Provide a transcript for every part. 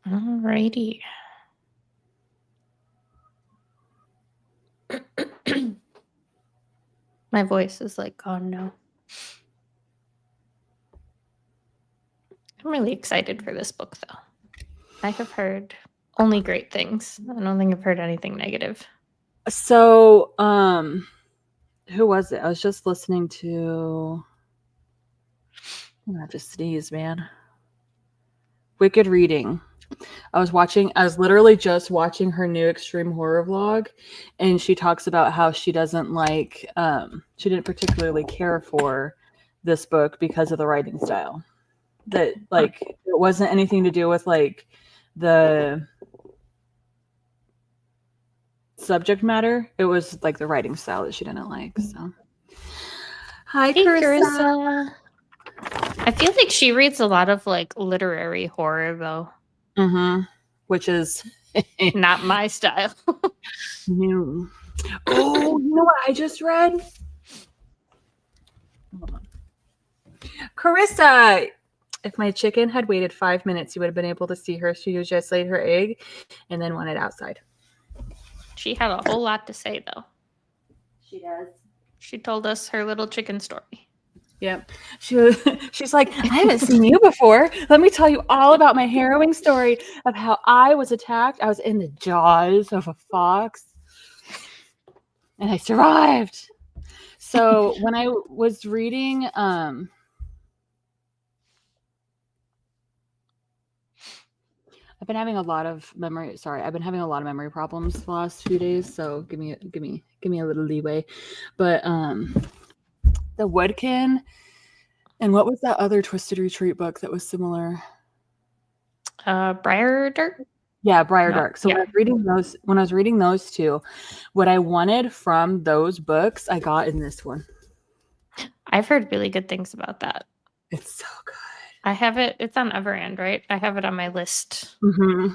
Alrighty. My voice is like gone now. I'm really excited for this book, though. I have heard only great things. I don't think I've heard anything negative. So, who was it? I was just listening to. I'm gonna have to sneeze, man. Wicked Reading. I was literally just watching her new extreme horror vlog, and she talks about how she doesn't like, she didn't particularly care for this book because of the writing style. That, like, it wasn't anything to do with, like, the subject matter. It was, like, the writing style that she didn't like, so. Hi, Hey, Carissa. I feel like she reads a lot of, like, literary horror, though. Mm-hmm. Which is not my style. No. Oh, you know what I just read? Hold on. Carissa, if my chicken had waited 5 minutes, you would have been able to see her. She just laid her egg and then went outside. She had a whole lot to say, though. She does. She told us her little chicken story. Yep. She's like, I haven't seen you before. Let me tell you all about my harrowing story of how I was attacked. I was in the jaws of a fox and I survived. So when I was reading, I've been having a lot of memory problems the last few days. So give me a little leeway. But the Woodkin, and what was that other Twisted Retreat book that was similar? Briardark? Yeah, Briardark. So yeah. When I was reading those two, what I wanted from those books, I got in this one. I've heard really good things about that. It's so good. I have it. It's on Everend, right? I have it on my list. Mm-hmm.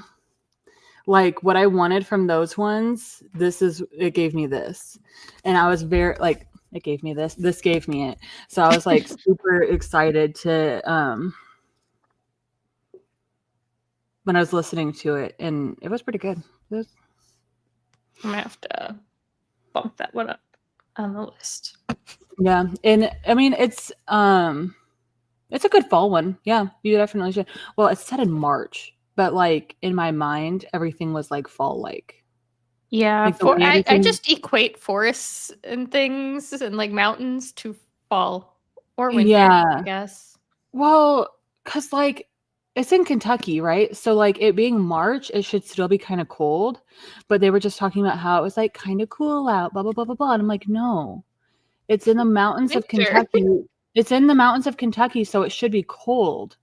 Like what I wanted from those ones, it gave me this. And I was very like, it gave me this. This gave me it. So I was like super excited to when I was listening to it, and it was pretty good. I'm gonna have to bump that one up on the list. Yeah, and I mean it's a good fall one. Yeah, you definitely should. Well, it's set in March, but like in my mind, everything was like fall like. Yeah, like I just equate forests and things and like mountains to fall or winter, I guess. Well, because like it's in Kentucky, right? So like it being March, it should still be kind of cold. But they were just talking about how it was like kind of cool out, blah blah blah blah blah. And I'm like, no, it's in the mountains of Kentucky. It's in the mountains of Kentucky, so it should be cold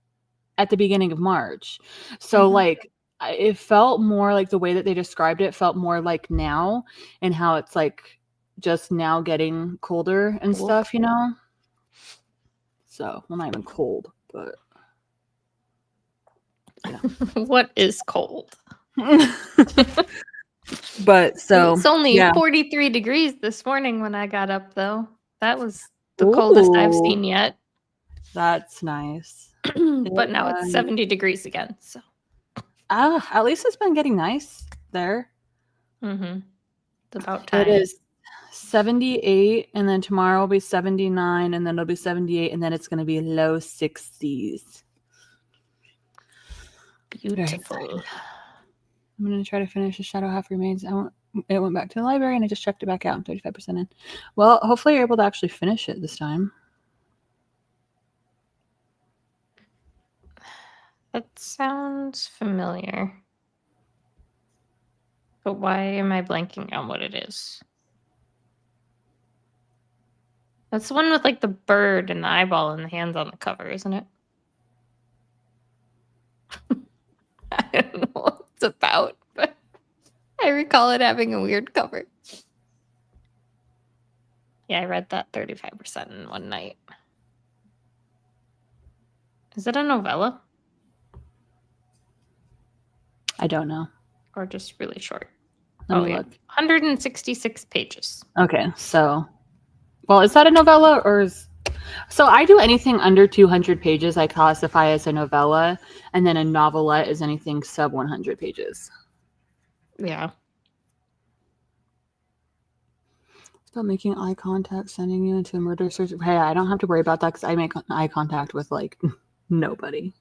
at the beginning of March. So like it felt more like the way that they described it felt more like now, and how it's like just now getting colder and stuff, you know? So, well, not even cold, but yeah. What is cold? But so it's only 43 degrees this morning when I got up, though. That was the coldest I've seen yet. That's nice. But now it's 70 degrees again. So at least it's been getting nice there. It's about time. It is 78, and then tomorrow will be 79, and then it'll be 78, and then it's going to be low 60s. Beautiful. I'm going to try to finish The Shadow Half Remains. It went back to the library, and I just checked it back out. I'm 35% in. Well, hopefully you're able to actually finish it this time. That sounds familiar. But why am I blanking on what it is? That's the one with like the bird and the eyeball and the hands on the cover, isn't it? I don't know what it's about, but I recall it having a weird cover. Yeah, I read that 35% in one night. Is it a novella? I don't know. Or just really short? Let me look. 166 pages. Okay, so... Well, is that a novella or is... So I do anything under 200 pages I classify as a novella, and then a novelette is anything sub 100 pages. Yeah. Stop making eye contact, sending you into a murder search. Hey, I don't have to worry about that because I make eye contact with like nobody.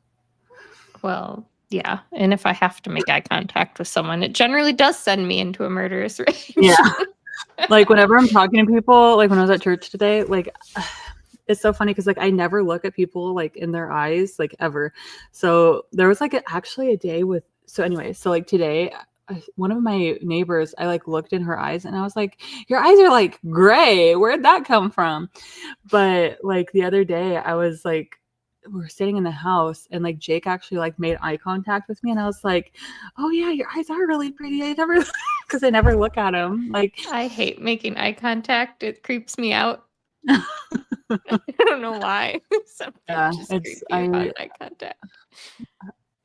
Well, yeah. And if I have to make eye contact with someone, it generally does send me into a murderous rage. Yeah. Like whenever I'm talking to people, like when I was at church today, like it's so funny because like I never look at people like in their eyes like ever. So there was like actually a day with so like today one of my neighbors, I like looked in her eyes and I was like, your eyes are like gray, where'd that come from? But like the other day I was like, we were sitting in the house and like Jake actually like made eye contact with me and I was like, oh yeah, your eyes are really pretty. I never because I never look at him. Like I hate making eye contact. It creeps me out. I don't know why. Something yeah, just it's creepy about eye contact.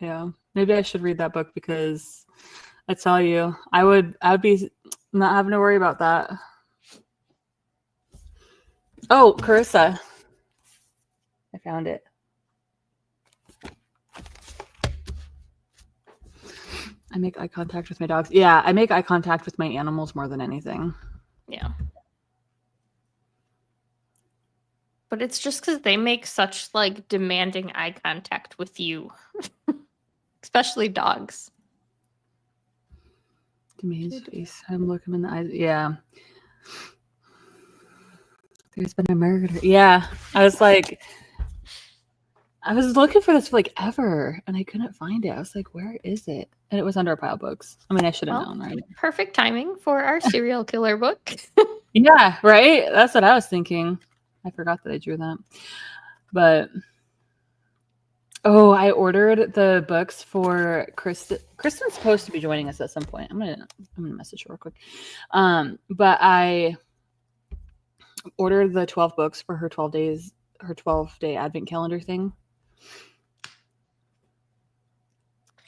yeah. Maybe I should read that book because I tell you, I'd be not having to worry about that. Oh, Carissa. I found it. I make eye contact with my dogs. Yeah, I make eye contact with my animals more than anything. Yeah. But it's just because they make such like demanding eye contact with you, especially dogs. Demain's face. I'm looking in the eyes. Yeah. There's been a murder. Yeah. I was looking for this for like ever and I couldn't find it. I was like, where is it? And it was under a pile of books. I mean, I should have known, right? Perfect timing for our serial killer book. Yeah, right? That's what I was thinking. I forgot that I drew that. But I ordered the books for Kristen. Kristen's supposed to be joining us at some point. I'm gonna message her real quick. But I ordered the 12 books for her 12-day advent calendar thing.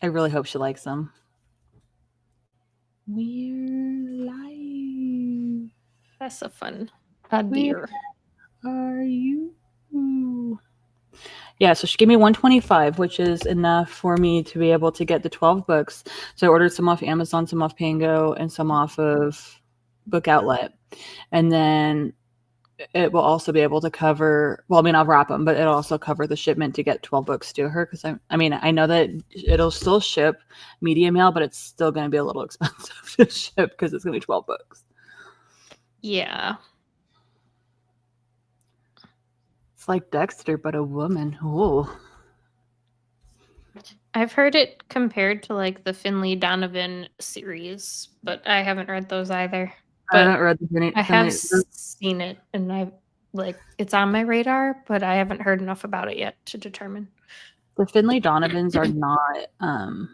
I really hope she likes them. We're live. That's a fun idea. Are you? Yeah, so she gave me 125, which is enough for me to be able to get the 12 books. So I ordered some off Amazon, some off Pango, and some off of Book Outlet. And then it will also be able to cover, well, I mean, I'll wrap them, but it'll also cover the shipment to get 12 books to her. Because I know that it'll still ship media mail, but it's still going to be a little expensive to ship because it's going to be 12 books. Yeah. It's like Dexter, but a woman. Oh. I've heard it compared to like the Finley Donovan series, but I haven't read those either. But I haven't read the I have seen it, and I like it's on my radar, but I haven't heard enough about it yet to determine. The Finley Donovans are not. I'm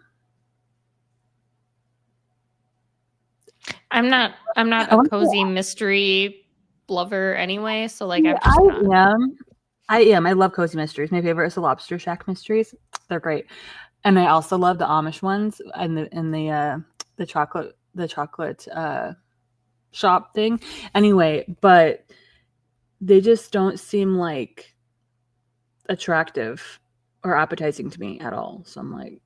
not a cozy mystery lover anyway, so like I am. I love cozy mysteries. My favorite is the Lobster Shack mysteries. They're great, and I also love the Amish ones and the chocolate shop thing. Anyway, but they just don't seem like attractive or appetizing to me at all. So I'm like,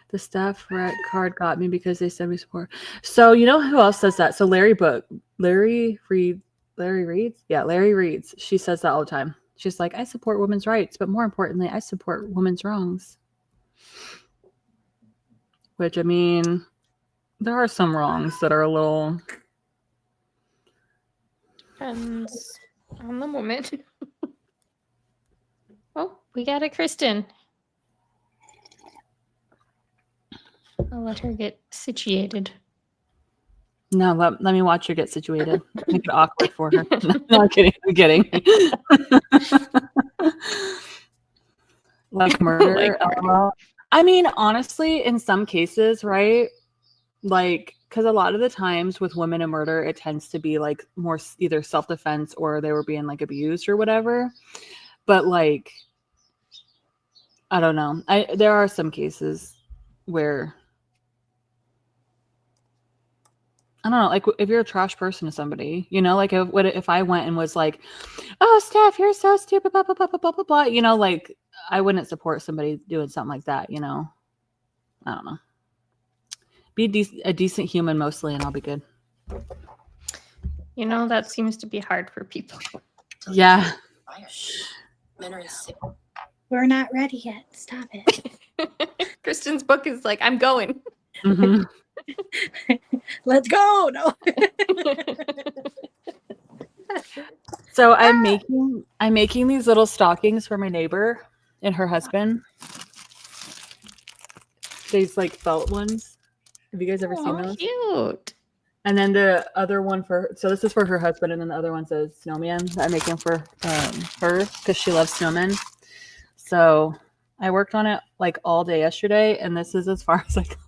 the staff card got me because they sent me support. So you know who else says that? So Larry Reads. She says that all the time. She's like, I support women's rights, but more importantly, I support women's wrongs. Which, I mean, there are some wrongs that are a little... Depends on the moment. Oh, we got a Kristen. I'll let her get situated. No, let me watch her get situated. Make it awkward for her. No, I'm kidding. I'm kidding. Like murder. I mean, honestly, in some cases, right? Like, because a lot of the times with women in murder, it tends to be like more either self-defense or they were being like abused or whatever. But like, I don't know. There are some cases where I don't know, like if you're a trash person to somebody, you know, like if I went and was like, oh, Steph, you're so stupid, blah, blah, blah, blah, blah, blah, blah, you know, like I wouldn't support somebody doing something like that, you know. I don't know. Be a decent human mostly, and I'll be good. You know, that seems to be hard for people. Yeah. We're not ready yet. Stop it. Kristen's book is like, I'm going. Mm-hmm. Let's go. No. So I'm making these little stockings for my neighbor and her husband. These like felt ones. Have you guys ever seen those? Cute. And then the other one so this is for her husband, and then the other one says snowman that I'm making for her because she loves snowmen. So I worked on it like all day yesterday, and this is as far as I got.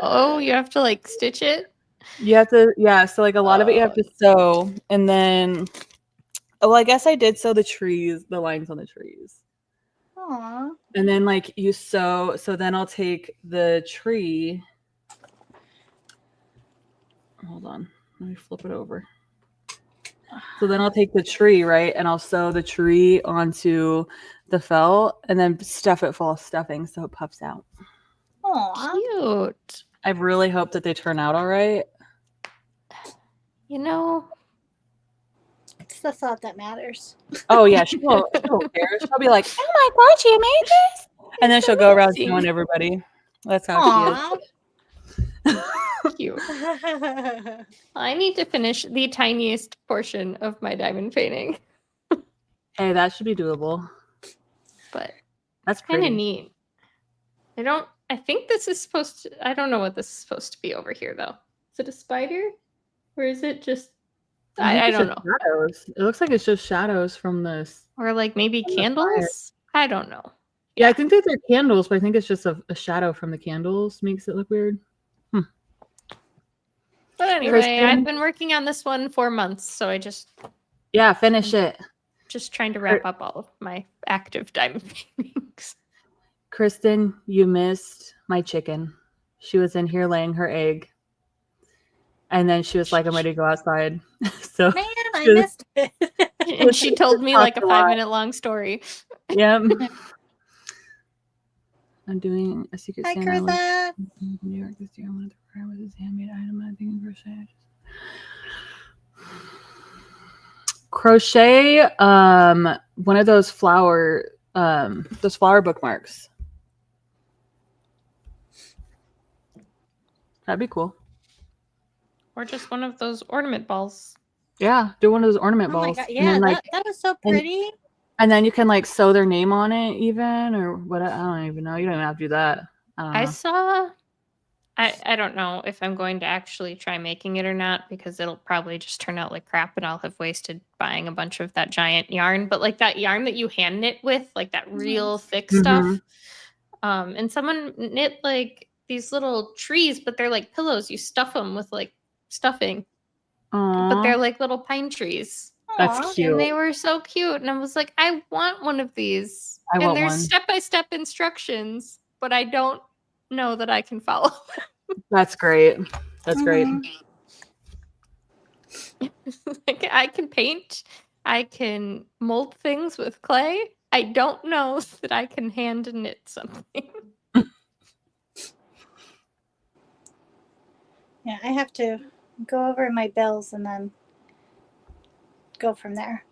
Oh, you have to like stitch it? You have to, yeah. So like a lot of it you have to sew, and then, well, I guess I did sew the lines on the trees. Aww. And then like you sew, so then I'll take the tree. Hold on, let me flip it over. So then I'll take the tree, right, and I'll sew the tree onto the felt, and then stuff it full of stuffing so it puffs out. Aww. Cute. I really hope that they turn out all right. You know, It's the thought that matters. Oh yeah, she won't care. She'll be like, "Oh my god, she made this!" And then she'll go around showing everybody. That's how she is. Cute. I need to finish the tiniest portion of my diamond painting, Hey, that should be doable. but That's kind of pretty neat. I think this is supposed to, I don't know what this is supposed to be over here though. Is it a spider? Or is it just, I don't know. Shadows. It looks like it's just shadows from this. Or like maybe candles? I don't know. Yeah, I think these are candles, but I think it's just a shadow from the candles makes it look weird. But anyway, Kristen? I've been working on this one for months, so Yeah, finish it. just trying to wrap up all of my active diamond paintings. Kristen, you missed my chicken. She was in here laying her egg. And then she was like, I'm ready to go outside. So Man, I missed it. And she told me like a 5-minute long story. Yep. I'm doing a Secret Hi, Santa. Krista. New York this year. I wanted to cry with his handmade item. I think crochet one of those flower bookmarks. That'd be cool. Or just one of those ornament balls. Yeah, do one of those ornament Oh my balls. god. And Yeah, then, like, that was so pretty. and then you can like sew their name on it even, or what, I don't even know. You don't even have to do that. I don't know. I don't know if I'm going to actually try making it or not, because it'll probably just turn out like crap and I'll have wasted buying a bunch of that giant yarn. But like that yarn that you hand knit with, like that real thick stuff. And someone knit like these little trees, but they're like pillows. You stuff them with like stuffing. But they're like little pine trees. That's Aw. cute. And they were so cute. And I was like, I want one of these. I and want there's one. step-by-step instructions, but I don't know that I can follow. That's great. That's great. Like, I can paint. I can mold things with clay. I don't know that I can hand knit something. Yeah, I have to go over my bills and then go from there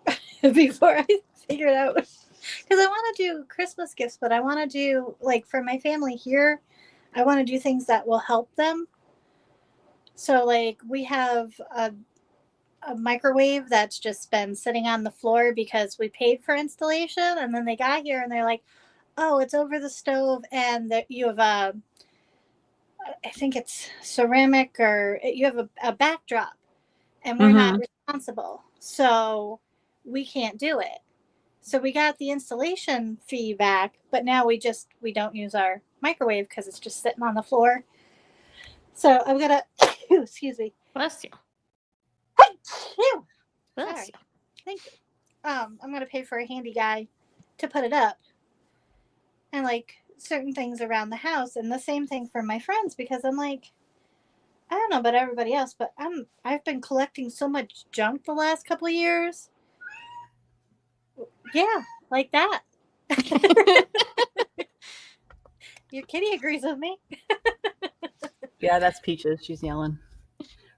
before I figure it out. Because I want to do Christmas gifts, but I want to do, like, for my family here, I want to do things that will help them. So, like, we have a microwave that's just been sitting on the floor because we paid for installation, and then they got here and they're like, oh, it's over the stove, and you have I think it's ceramic, or you have a backdrop, and we're not responsible, so we can't do it. So we got the installation fee back, but now we don't use our microwave because it's just sitting on the floor. So I'm gonna excuse me. Bless you. Bless Sorry. you. Thank you. I'm gonna pay for a handy guy to put it up, and like certain things around the house, and the same thing for my friends, because I'm like, I don't know about everybody else, but I've been collecting so much junk the last couple of years. Yeah, like that. Your kitty agrees with me. Yeah, that's Peaches. She's yelling.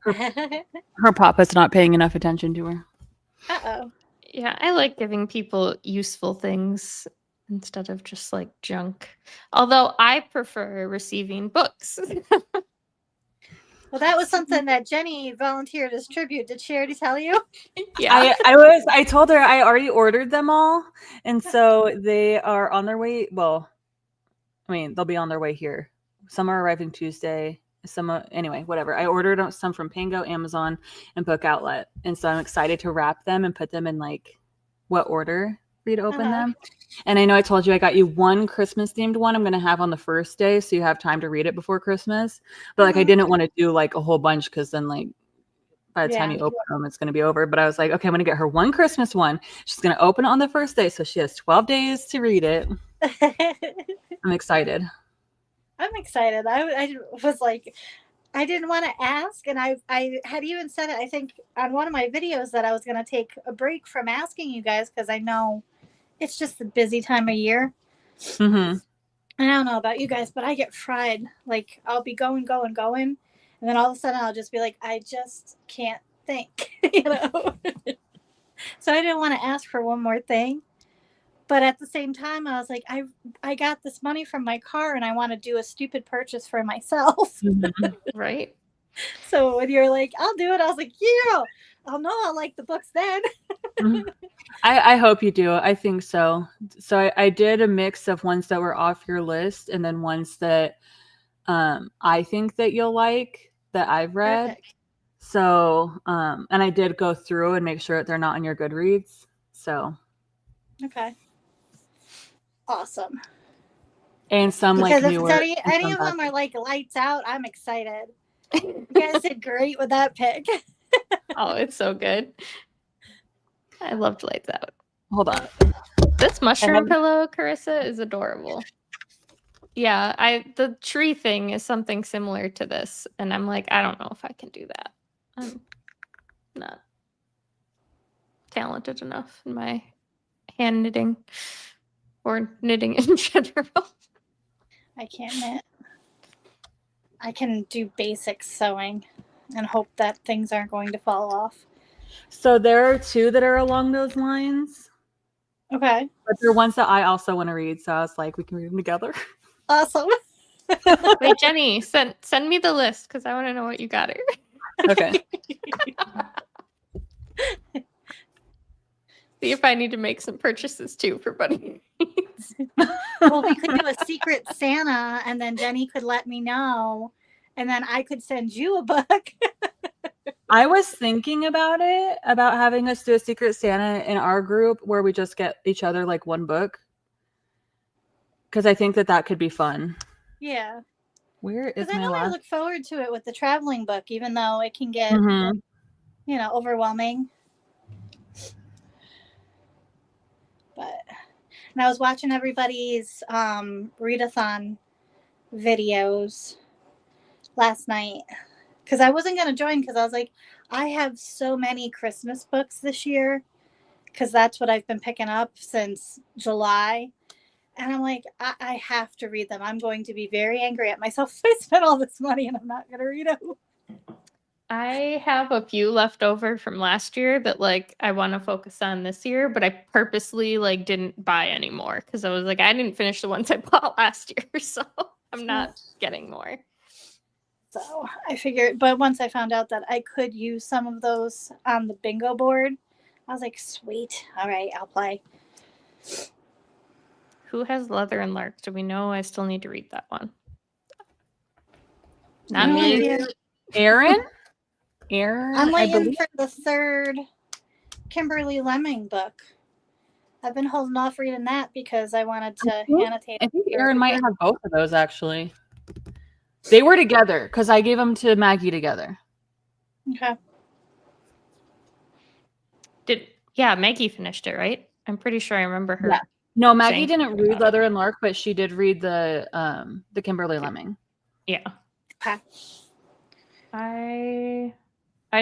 Her papa's not paying enough attention to her. Uh-oh. Yeah, I like giving people useful things instead of just like junk. Although I prefer receiving books. Well, that was something that Jenny volunteered as tribute. Did she already tell you? Yeah. I told her I already ordered them all, and so they are on their way. Well, I mean, they'll be on their way here. Some are arriving Tuesday. Anyway, whatever. I ordered some from Pango, Amazon, and Book Outlet, and so I'm excited to wrap them and put them in like what order for you to open them. And I know I told you I got you one Christmas themed one I'm going to have on the first day, so you have time to read it before Christmas. But like I didn't want to do like a whole bunch because then like by the time you open them, it's going to be over. But I was like, okay, I'm going to get her one Christmas one. She's going to open it on the first day, so she has 12 days to read it. I'm excited. I'm excited. I was like, I didn't want to ask, and I had even said it, I think, on one of my videos that I was going to take a break from asking you guys because I know it's just a busy time of year. Mm-hmm. I don't know about you guys, but I get fried. Like, I'll be going, and then all of a sudden I'll just be like, I just can't think, you know? So I didn't want to ask for one more thing. But at the same time, I was like, I got this money from my car and I want to do a stupid purchase for myself. Mm-hmm. Right. So when you're like, I'll do it, I was like, yeah, I'll know I'll like the books then. Mm-hmm. I hope you do. I think so. So I did a mix of ones that were off your list and then ones that I think that you'll like that I've read. Perfect. So and I did go through and make sure that they're not on your Goodreads. So Okay. Awesome. And some because like if newer. any of them are like lights out, I'm excited. You guys did great with that pick. Oh, it's so good. I loved Lights Out. Hold on. This mushroom pillow, Carissa, is adorable. Yeah, the tree thing is something similar to this, and I'm like, I don't know if I can do that. I'm not talented enough in my hand knitting or knitting in general. I can't knit. I can do basic sewing and hope that things aren't going to fall off. So there are two that are along those lines. Okay. But they're ones that I also want to read. So I was like, we can read them together. Awesome. Wait, Jenny, send me the list because I want to know what you got her. Okay. See if I need to make some purchases too for Buddy. Well, we could do a secret Santa and then Jenny could let me know and then I could send you a book. I was thinking about having us do a secret Santa in our group where we just get each other like one book. Because I think that could be fun. Yeah. Where is my I know last? I look forward to it with the traveling book, even though it can get, overwhelming. But, and I was watching everybody's readathon videos last night because I wasn't going to join because I was like, I have so many Christmas books this year because that's what I've been picking up since July. And I'm like, I have to read them. I'm going to be very angry at myself if I spent all this money and I'm not going to read them. I have a few left over from last year that like I want to focus on this year, but I purposely like didn't buy any more because I was like, I didn't finish the ones I bought last year, so I'm not getting more. So I figured, but once I found out that I could use some of those on the bingo board, I was like, sweet. All right, I'll play. Who has Leather and Lark? Do we know? I still need to read that one. Not No me. idea. Aaron? I'm waiting for the third Kimberly Lemming book. I've been holding off reading that because I wanted to annotate. I think Aaron might have both of those actually. They were together because I gave them to Maggie together. Okay. Maggie finished it, right? I'm pretty sure I remember her. Yeah. No, Maggie didn't read Leather and Lark, but she did read the Kimberly Lemming. Yeah. Okay. I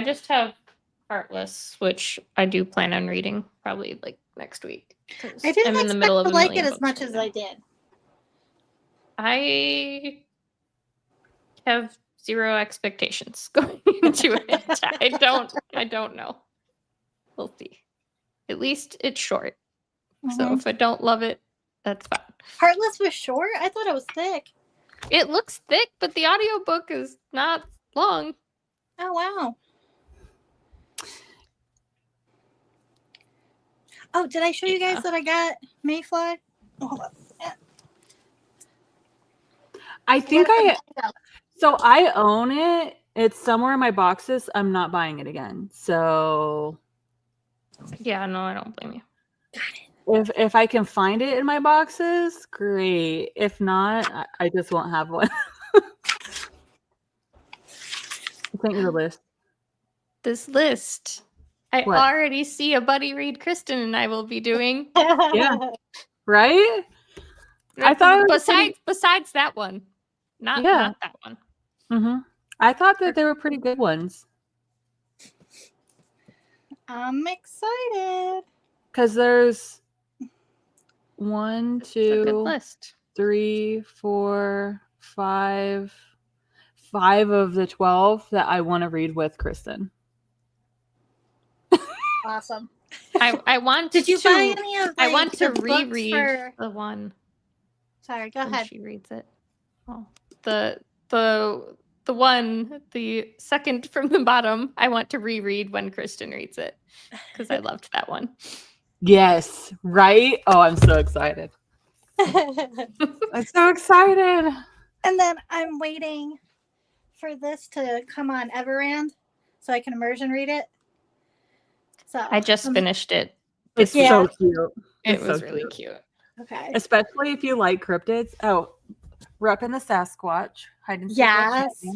just have Heartless, which I do plan on reading probably like next week. 'Cause I didn't I'm in the expect middle of to a like million it as books much right as now. I did. I have zero expectations going into it. I don't know. We'll see. At least it's short. So Mhm. if I don't love it, that's fine. Heartless was short. I thought it was thick. It looks thick, but the audiobook is not long. Oh wow. Oh, did I show you guys that I got Maeve Fly? Oh, hold on. I think so I own it. It's somewhere in my boxes. I'm not buying it again. So Yeah, no, I don't blame you. Got it. if I can find it in my boxes, great. If not, I just won't have one. I sent you the list. This list. I What? already see a buddy read Kristen and I will be doing. Yeah. Right? I thought it was besides that one. Not that one. Mm-hmm. I thought that they were pretty good ones. I'm excited. Because there's 1, It's a good 2, list. 3, 4, 5 of the 12 that I want to read with Kristen. Awesome. I want Did you to buy any of I want to the books reread for... the one Sorry, go when ahead. she reads it. Oh, the one, the second from the bottom, I want to reread when Kristen reads it because I loved that one. Yes, right? Oh, I'm so excited. I'm so excited. And then I'm waiting for this to come on Everand so I can immersion read it. So I just finished it. It's so cute. It was really cute. Okay. Especially if you like cryptids. Oh, we're up in the Sasquatch. Hide and seek. Yes.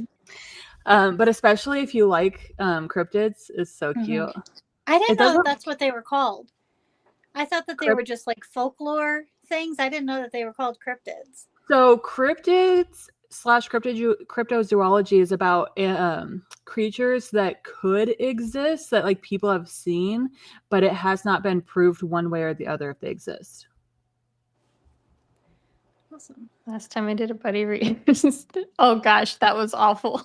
But especially if you like cryptids, it's so cute. I didn't know that's what they were called. I thought that they Crypt- were just like folklore things. I didn't know that they were called cryptids. So cryptids / cryptozoology is about creatures that could exist that like people have seen, but it has not been proved one way or the other if they exist. Awesome. Last time I did a buddy read. Oh gosh, that was awful.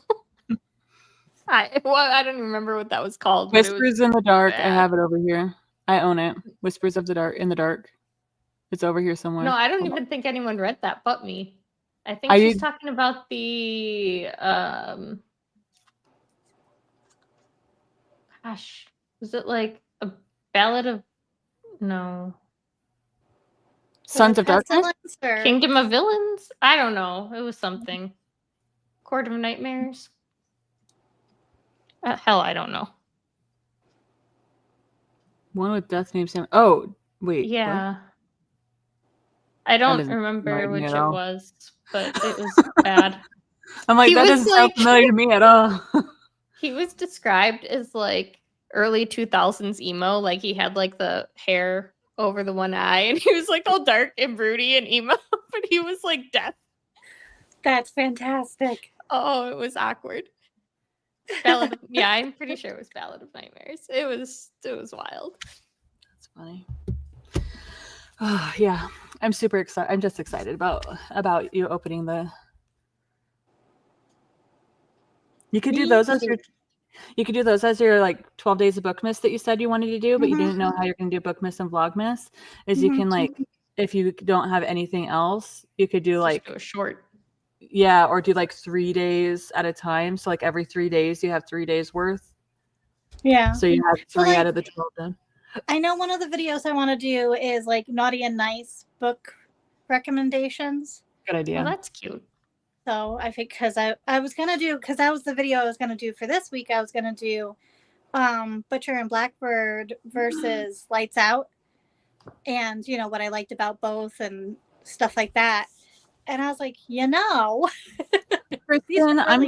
I don't remember what that was called. Whispers in the Dark. bad. I have it over here. I own it. Whispers of the Dark in the Dark. It's over here somewhere. No, I don't even think anyone read that but me. I think I she's did- talking about the gosh, was it like a ballad of Sons of Darkness? Or... Kingdom of Villains? I don't know. It was something. Court of Nightmares? Hell, I don't know. One with death named Sam. Oh, wait. Yeah. What? I don't doesn't remember remind me which at it all. was, but it was bad. I'm like, He that was doesn't sound like- familiar to me at all. He was described as like early 2000s emo. Like he had like the hair over the one eye and he was like all dark and broody and emo, but he was like death. That's fantastic. Oh, it was awkward. Yeah, I'm pretty sure it was Ballad of Nightmares. It was wild. That's funny. Oh, yeah. I'm super excited. I'm just excited about you opening the. You could do those as your like 12 days of Bookmas that you said you wanted to do, but you didn't know how you're going to do Bookmas and Vlogmas. Is you can like, if you don't have anything else, you could do like do a short. Yeah, or do like 3 days at a time. So like every 3 days you have 3 days worth. Yeah. So you have 3 out of the 12 done. I know one of the videos I want to do is like naughty and nice book recommendations. Good idea. Well, that's cute. So I think because I was gonna do, because that was the video I was gonna do for this week. I was gonna do Butcher and Blackbird versus Lights Out, and you know what I liked about both and stuff like that. And I was like, Kristen, I'm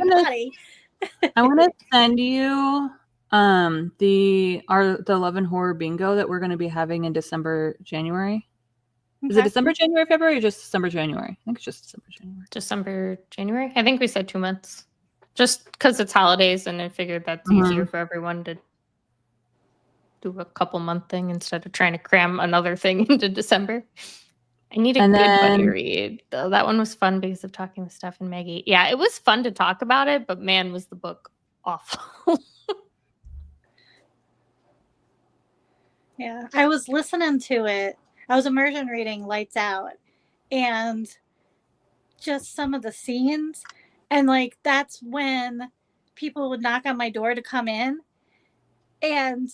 gonna send you the Love and Horror bingo that we're gonna be having in December, January. Is it December, January, February, or just December, January? I think it's just December, January. December, January? I think we said 2 months. Just because it's holidays, and I figured that's easier for everyone to do a couple month thing instead of trying to cram another thing into December. I need a And good buddy then- read. Though that one was fun because of talking with Steph and Maggie. Yeah, it was fun to talk about it, but man, was the book awful. Yeah, I was listening to it. I was immersion reading Lights Out, and just some of the scenes, and like that's when people would knock on my door to come in, and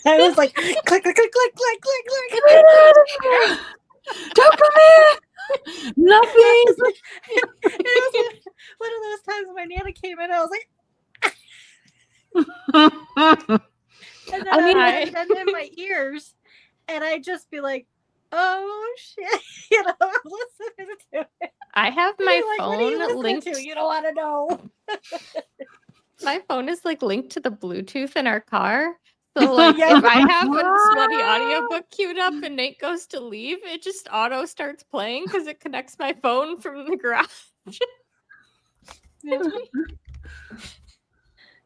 I was like, click, click, click, click, click, click, click. Don't come in. Nothing. It was one of those times when my Nana came in, I was like, and then I mean, I had them in my ears, and I'd just be like, oh shit, you know, I'm listening to it. I have And my you're like, what are you phone listening linked. to? You don't want to know. My phone is like linked to the Bluetooth in our car. So like if I have a sweaty audiobook queued up and Nate goes to leave, it just auto starts playing because it connects my phone from the garage.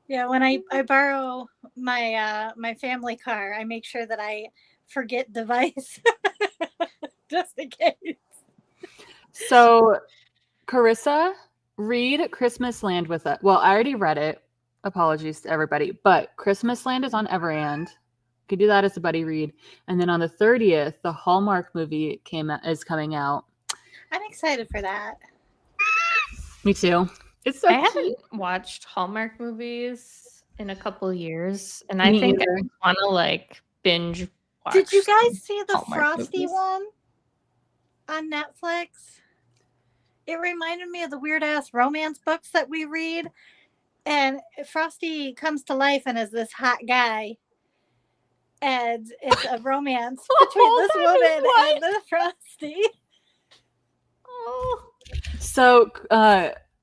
Yeah, when I borrow my my family car, I make sure that I forget device just in case. So, Carissa, read Christmas Land with us. Well, I already read it. Apologies to everybody, but Christmas Land is on Everand. You could do that as a buddy read. And then on the 30th, the Hallmark movie is coming out. I'm excited for that. Me too. It's so I cute. haven't watched Hallmark movies in a couple years, and Me I think either. I want to like binge watch. Did you some guys see the Hallmark Frosty movies. one on Netflix? It reminded me of the weird ass romance books that we read. And Frosty comes to life and is this hot guy. And it's a romance between this woman and the Frosty. Oh. So,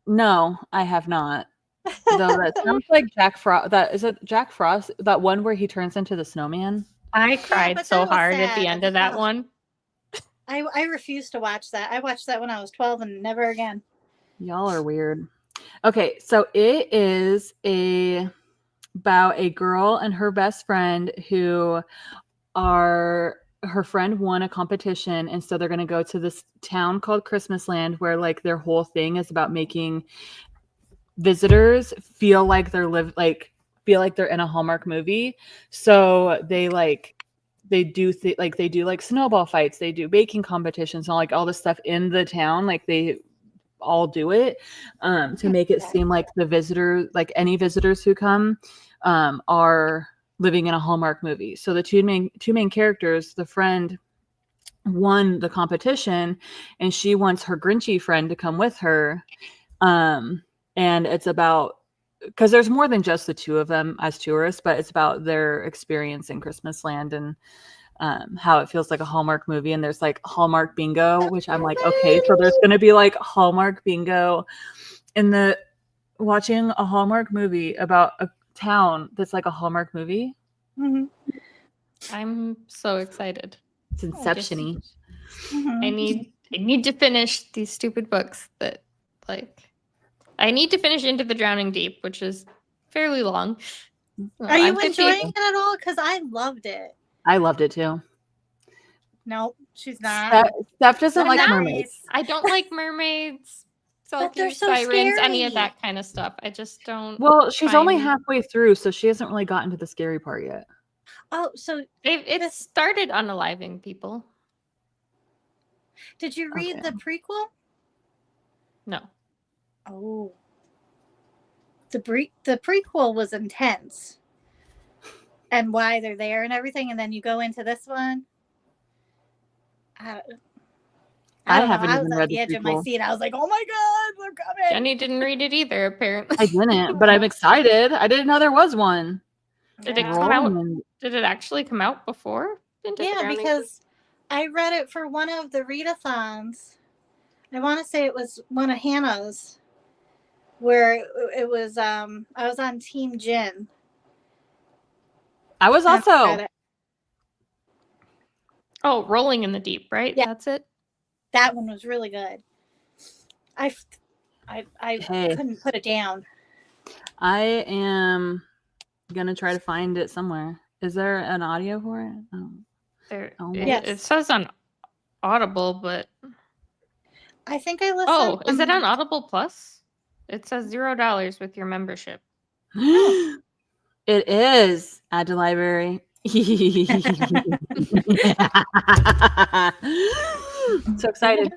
no, I have not. Though that sounds like Jack Frost. That is it. Jack Frost. That one where he turns into the snowman. I cried but so that was hard at the sad. end of that Oh. one. I refuse to watch that. I watched that when I was 12 and never again. Y'all are weird. Okay, so it is about a girl and her best friend who her friend won a competition, and so they're going to go to this town called Christmas Land where like their whole thing is about making visitors feel like they're in a Hallmark movie. So they do snowball fights, they do baking competitions and like all this stuff in the town, like they all do it to make it seem like the visitors, like any visitors who come are living in a Hallmark movie. So the two main characters, the friend won the competition and she wants her Grinchy friend to come with her, and it's about, because there's more than just the two of them as tourists, but it's about their experience in Christmas Land and how it feels like a Hallmark movie. And there's like Hallmark bingo, which I'm like, okay, so there's going to be like Hallmark bingo watching a Hallmark movie about a town that's like a Hallmark movie. Mm-hmm. I'm so excited. It's Inception-y. Mm-hmm. I need to finish these stupid books that like I need to finish Into the Drowning Deep, which is fairly long. Are you enjoying it at all? Because I loved it. I loved it too. Nope, she's not. Steph doesn't I'm like not. mermaids. I don't like mermaids, But they're selkies, so sirens, any of scary. that kind of stuff. I just don't. Well, she's only find- halfway through, so she hasn't really gotten to the scary part yet. Oh, so It started unaliving people. did you read the prequel? No. Oh. The prequel was intense. And why they're there and everything, and then you go into this one. I haven't I even was read at the edge of my prequel. seat. I was like, "Oh my god, they're coming!" Jenny didn't read it either, apparently. I didn't, but I'm excited. I didn't know there was one. Did it come out? Did it actually come out before? Yeah, because I read it for one of the readathons. I want to say it was one of Hannah's, where it was. I was on Team Jen. I was also. Oh, Rolling in the Deep, right? Yeah. That's it. That one was really good. I Hey. couldn't put it down. I am gonna try to find it somewhere. Is there an audio for it? Oh. Yes. It says on Audible, but I think I listened. oh, is it on Audible Plus? It says $0 with your membership. It is. Add to library. So excited.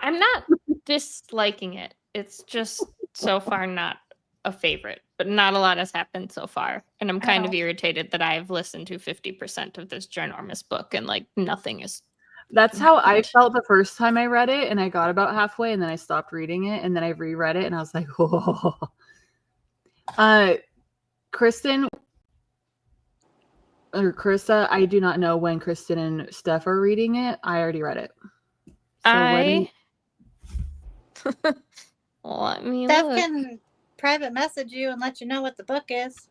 I'm not disliking it. It's just so far not a favorite, but not a lot has happened so far. And I'm kind of irritated that I've listened to 50% of this ginormous book and like nothing is. That's how I felt the first time I read it, and I got about halfway and then I stopped reading it, and then I reread it and I was like, oh. Kristen or Carissa, I do not know when Kristen and Steph are reading it. I already read it. So let me Steph look. can private message you and let you know what the book is.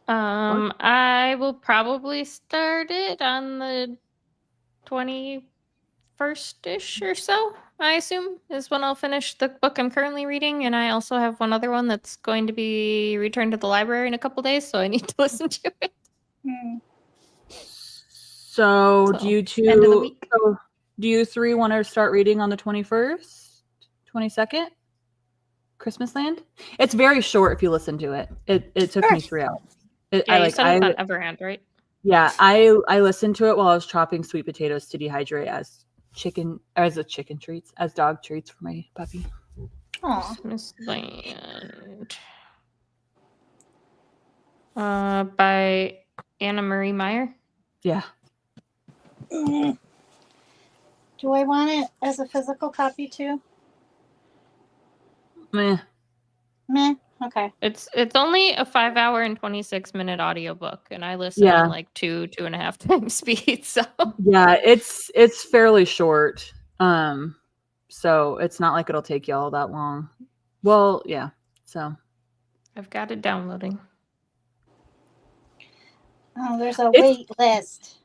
I will probably start it on the 21st-ish or so, I assume, is when I'll finish the book I'm currently reading. And I also have one other one that's going to be returned to the library in a couple days, so I need to listen to it. So do you end of the week. So do you three want to start reading on the 21st, 22nd? Christmas Land? It's very short if you listen to it. It took me 3 hours. You said it's on Everhand, right? Yeah, I listened to it while I was chopping sweet potatoes to dehydrate as dog treats for my puppy. Christmas Land. By Anna Marie Meyer. Yeah. Do I want it as a physical copy too? Meh. Okay. It's only a 5-hour and 26-minute audiobook, and I listen on like 2.5 times speed. So yeah, it's fairly short. So it's not like it'll take you all that long. Well, yeah. So I've got it downloading. Oh, there's a wait list.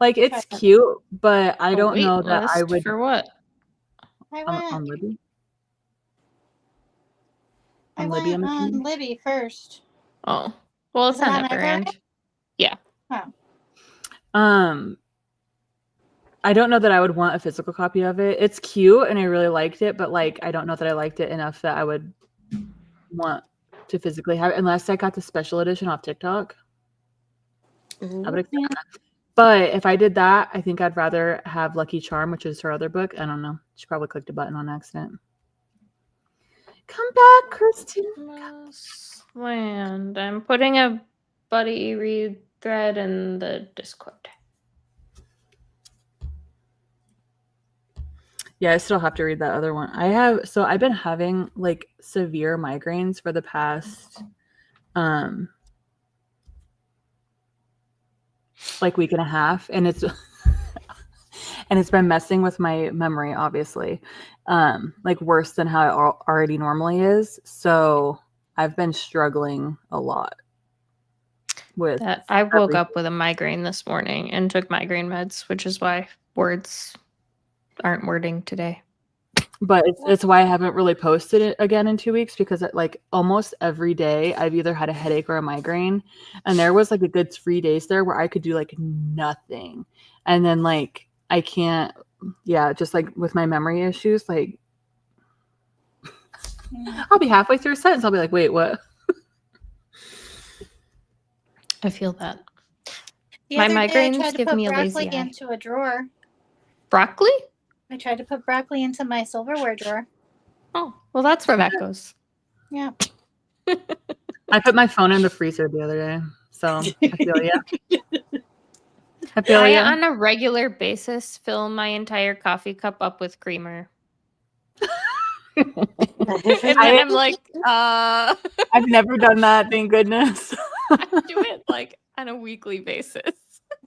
Like it's cute, but I don't know that I would. For what? On Libby. I went on Libby first. Oh, well, it's on Everhand. Yeah. Oh. I don't know that I would want a physical copy of it. It's cute and I really liked it, but like I don't know that I liked it enough that I would want to physically have it unless I got the special edition off TikTok. I would accept that. But if I did that, I think I'd rather have Lucky Charm, which is her other book. I don't know. She probably clicked a button on accident. Come back, Kristen. Land. I'm putting a buddy read thread in the Discord. Yeah, I still have to read that other one. I've been having like severe migraines for the past like week and a half, and it's been messing with my memory, obviously. Like worse than how it already normally is. So I've been struggling a lot with that. I woke up with a migraine this morning and took migraine meds, which is why words aren't wording today. But it's why I haven't really posted it again in 2 weeks, because like almost every day I've either had a headache or a migraine, and there was like a good 3 days there where I could do like nothing, and then like I can't. Yeah, just like with my memory issues, like I'll be halfway through a sentence, I'll be like, wait, what? I feel that. My migraines give me a lazy eye. Into a drawer. Broccoli? I tried to put broccoli into my silverware drawer. Oh, well, that's where that goes. Yeah. I put my phone in the freezer the other day, so I feel I on a regular basis fill my entire coffee cup up with creamer. And then I'm like, I've never done that, thank goodness. I do it like on a weekly basis.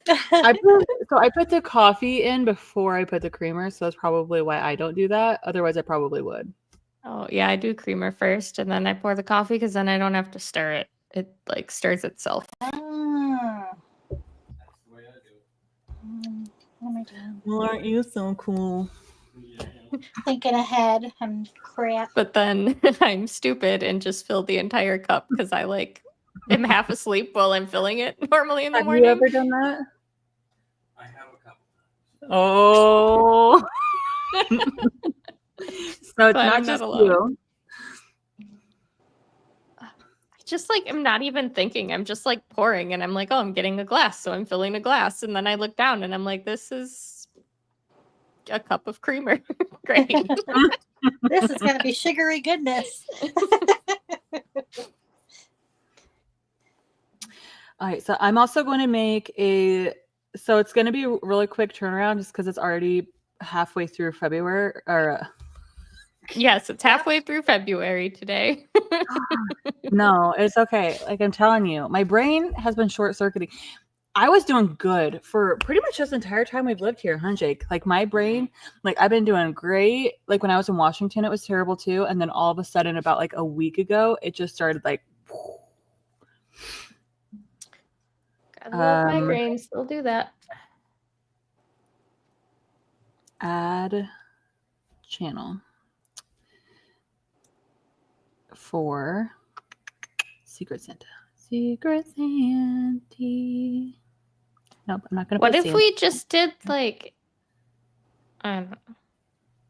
I put the coffee in before I put the creamer, so that's probably why I don't do that. Otherwise, I probably would. Oh yeah, I do creamer first, and then I pour the coffee because then I don't have to stir it. It like stirs itself. That's the way I do it. Well, aren't you so cool? Yeah. thinking ahead and crap. But then I'm stupid and just fill the entire cup because I like am half asleep while I'm filling it normally in the Have morning. you ever done that? I have a couple times. Oh. So it's But I'm not not just alone. you. Just like I'm not even thinking. I'm just like pouring and I'm like, oh, I'm getting a glass. So I'm filling a glass. And then I look down and I'm like, this is a cup of creamer. Great. This is gonna be sugary goodness. All right, so I'm also going to make so it's going to be a really quick turnaround just because it's already halfway through February or Yes, it's halfway through February today. no, it's okay. Like I'm telling you, my brain has been short-circuiting. I was doing good for pretty much this entire time we've lived here, huh, Jake? Like my brain, like I've been doing great. Like when I was in Washington, it was terrible too. And then all of a sudden, about like a week ago, it just started like. I love migraines. They'll do that. Add channel for Secret Santa. Secret Santa. Nope, I'm not gonna. What put if Santa. we just did like, I don't know.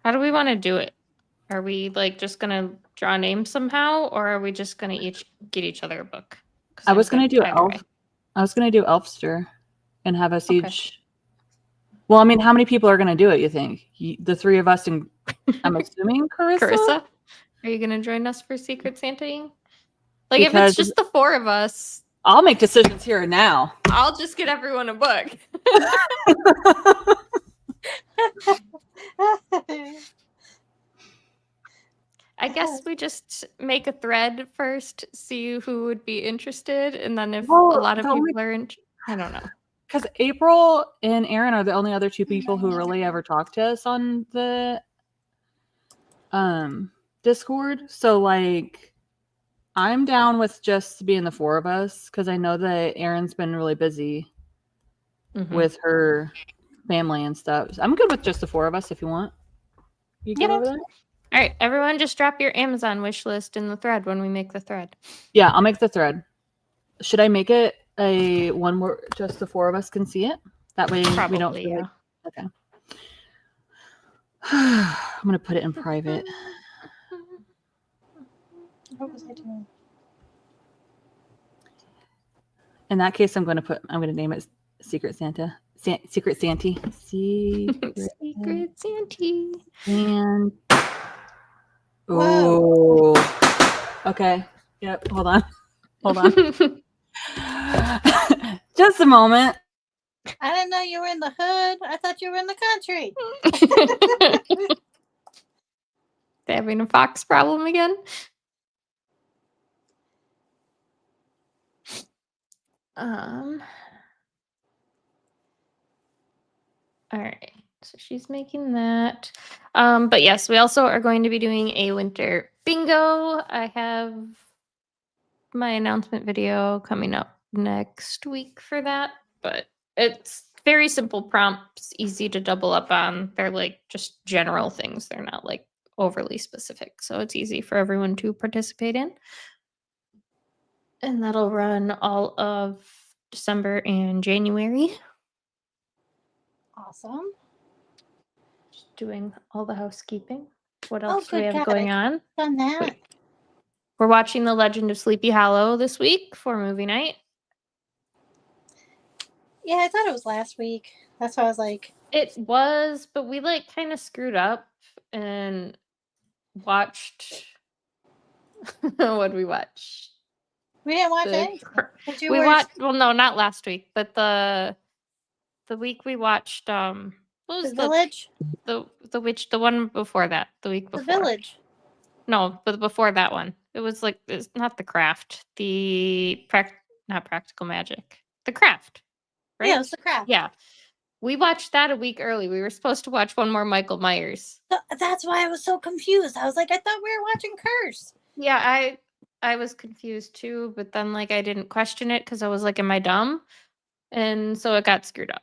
How do we want to do it? Are we like just gonna draw names somehow, or are we just gonna each get each other a book? 'Cause I I'm was gonna good do either elf. way. I was gonna do Elfster, and have us Okay. each. Well, I mean, how many people are gonna do it? You think the three of us, and I'm assuming Carissa. Carissa, are you gonna join us for Secret Santaing? Like, if Because it's just the four of us, I'll make decisions here and now. I'll just get everyone a book. I guess we just make a thread first, see who would be interested, and then if Well, a lot of the only- people are I don't know. Because April and Aaron are the only other two people who really ever talk to us on the Discord. So like I'm down with just being the four of us because I know that Erin's been really busy Mhm. with her family and stuff. I'm good with just the four of us if you want. You good Yeah. over there? All right, everyone, just drop your Amazon wish list in the thread when we make the thread. Yeah, I'll make the thread. Should I make it a one where just the four of us can see it? That way Probably, we don't feel yeah. like okay. I'm gonna put it in private. What was I doing? In that case, I'm gonna name it Secret Santa. Secret Santa. Secret Santa. And Whoa. oh, okay. Yep. Hold on. Just a moment. I didn't know you were in the hood. I thought you were in the country. They having a fox problem again? All right. So she's making that. But yes, we also are going to be doing a winter bingo. I have my announcement video coming up next week for that, but it's very simple prompts, easy to double up on. They're like just general things. They're not like overly specific. So it's easy for everyone to participate in. And that'll run all of December and January. Awesome. Just doing all the housekeeping. What Oh, else do we good have God, going on? Done that. We're watching The Legend of Sleepy Hollow this week for movie night. Yeah, I thought it was last week. That's why I was like, It was, but we like kind of screwed up and watched. What did we watch? we didn't watch The anything. cr- 'Cause you We were- watched. Well, no, not last week, but the week we watched. What was the village. the one before that? The week The before. village. No, but before that one, it was like it's not The Craft. Not Practical Magic. The Craft. Right? Yeah, it was the craft. Yeah. We watched that a week early. We were supposed to watch one more Michael Myers. That's why I was so confused. I was like, I thought we were watching Curse. Yeah, I was confused too, but then like I didn't question it because I was like, am I dumb? And so it got screwed up.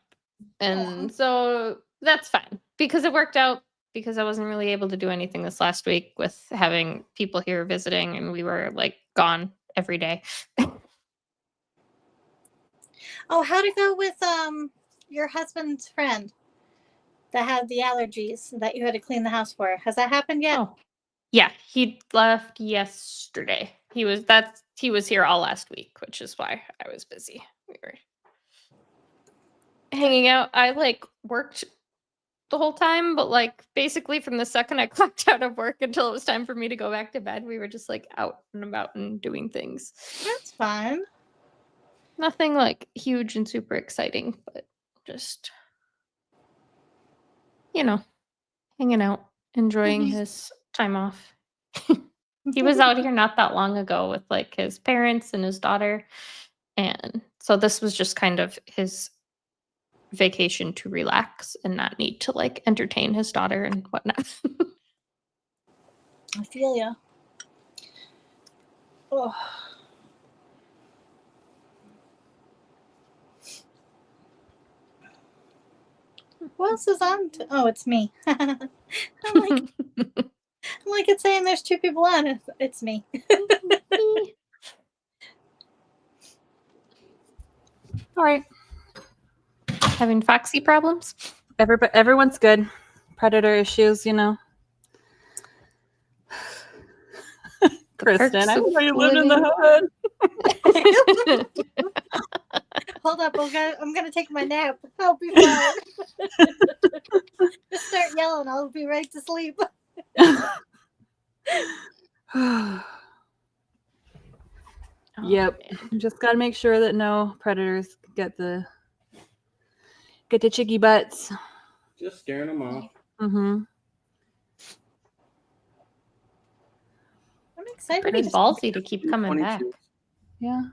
And so that's fine because it worked out because I wasn't really able to do anything this last week with having people here visiting, and we were like gone every day. Oh, how'd it go with your husband's friend that had the allergies that you had to clean the house for? Has that happened yet? Oh, yeah, he left yesterday. He was here all last week, which is why I was busy. We were hanging out. I like worked the whole time, but like basically from the second I clocked out of work until it was time for me to go back to bed, we were just like out and about and doing things. That's fun. Nothing like huge and super exciting, but just hanging out, enjoying his time off. He was out here not that long ago with like his parents and his daughter. And so this was just kind of his vacation to relax and not need to like entertain his daughter and whatnot. I feel ya. Oh. Who else is on? Oh, it's me. I'm like it's saying there's two people on. It's me. All right. Having Foxy problems? Everyone's good. Predator issues, Kristen, I know you lived in the hood. Hold up, I'm gonna take my nap. I'll be fine. Just start yelling. I'll be right to sleep. Yep. Just gotta make sure that no predators get the chicky butts. Just scaring them off. Mm-hmm. I'm excited. Pretty ballsy to keep coming back. Yeah.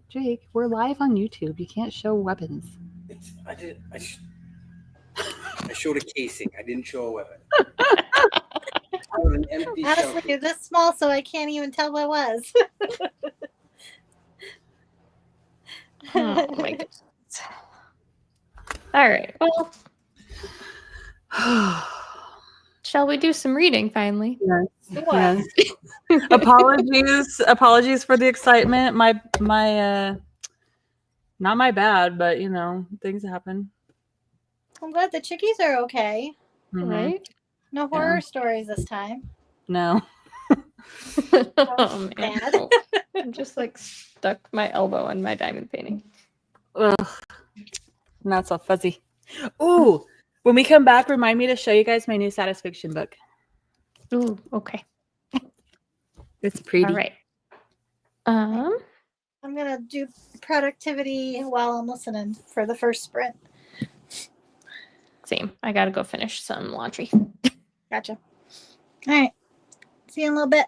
Jake, we're live on YouTube. You can't show weapons. I showed a casing. I didn't show a weapon. I showed an empty shell Honestly, you're this small, so I can't even tell what was. Oh my goodness. All right. Well, shall we do some reading finally? Yes. Apologies for the excitement. My not my bad, but things happen. I'm glad the chickies are okay. Mhm. Right? No horror stories this time. No. Oh man. Bad. Oh, I just like stuck my elbow in my diamond painting. Ugh. Not so fuzzy. Ooh, when we come back, remind me to show you guys my new science fiction book. Ooh, okay. It's pretty. All right. I'm gonna do productivity while I'm listening for the first sprint. Same. I gotta go finish some laundry. Gotcha. All right. See you in a little bit.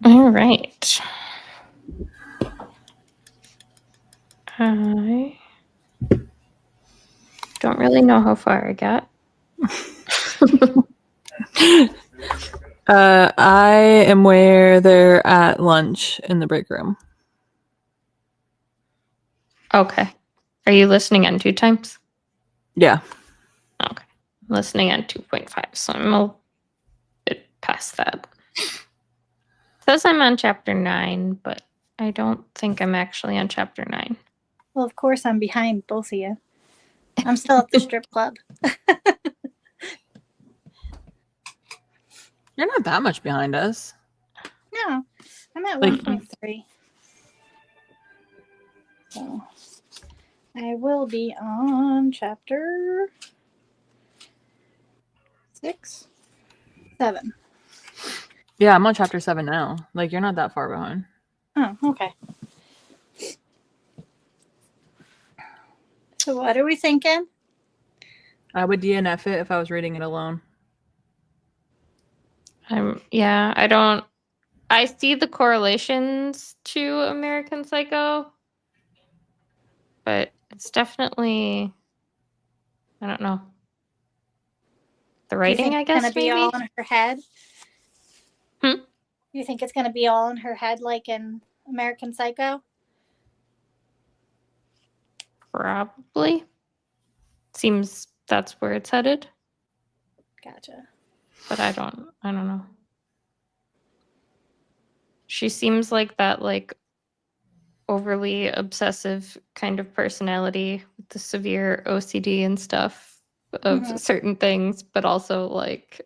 All right. I don't really know how far I got. I am where they're at lunch in the break room. Okay. Are you listening on 2 times? Yeah. Okay. I'm listening on 2.5, so I'm a bit past that. It says I'm on chapter 9, but I don't think I'm actually on chapter 9. Well, of course, I'm behind both of you. I'm still at the strip club. You're not that much behind us. No, I'm at Like- 1.3. So I will be on chapter 6, 7. Yeah, I'm on chapter 7 now. Like, you're not that far behind. Oh, okay. So what are we thinking? I would DNF it if I was reading it alone. I see the correlations to American Psycho, but it's definitely, I don't know. The Do you writing, think I it's gonna guess, be maybe? all in her head? Hmm? You think it's gonna be all in her head, like in American Psycho? Probably. Seems that's where it's headed, Gotcha. but I don't know. She seems like that, like, overly obsessive kind of personality with the severe OCD and stuff of Mhm. certain things, but also like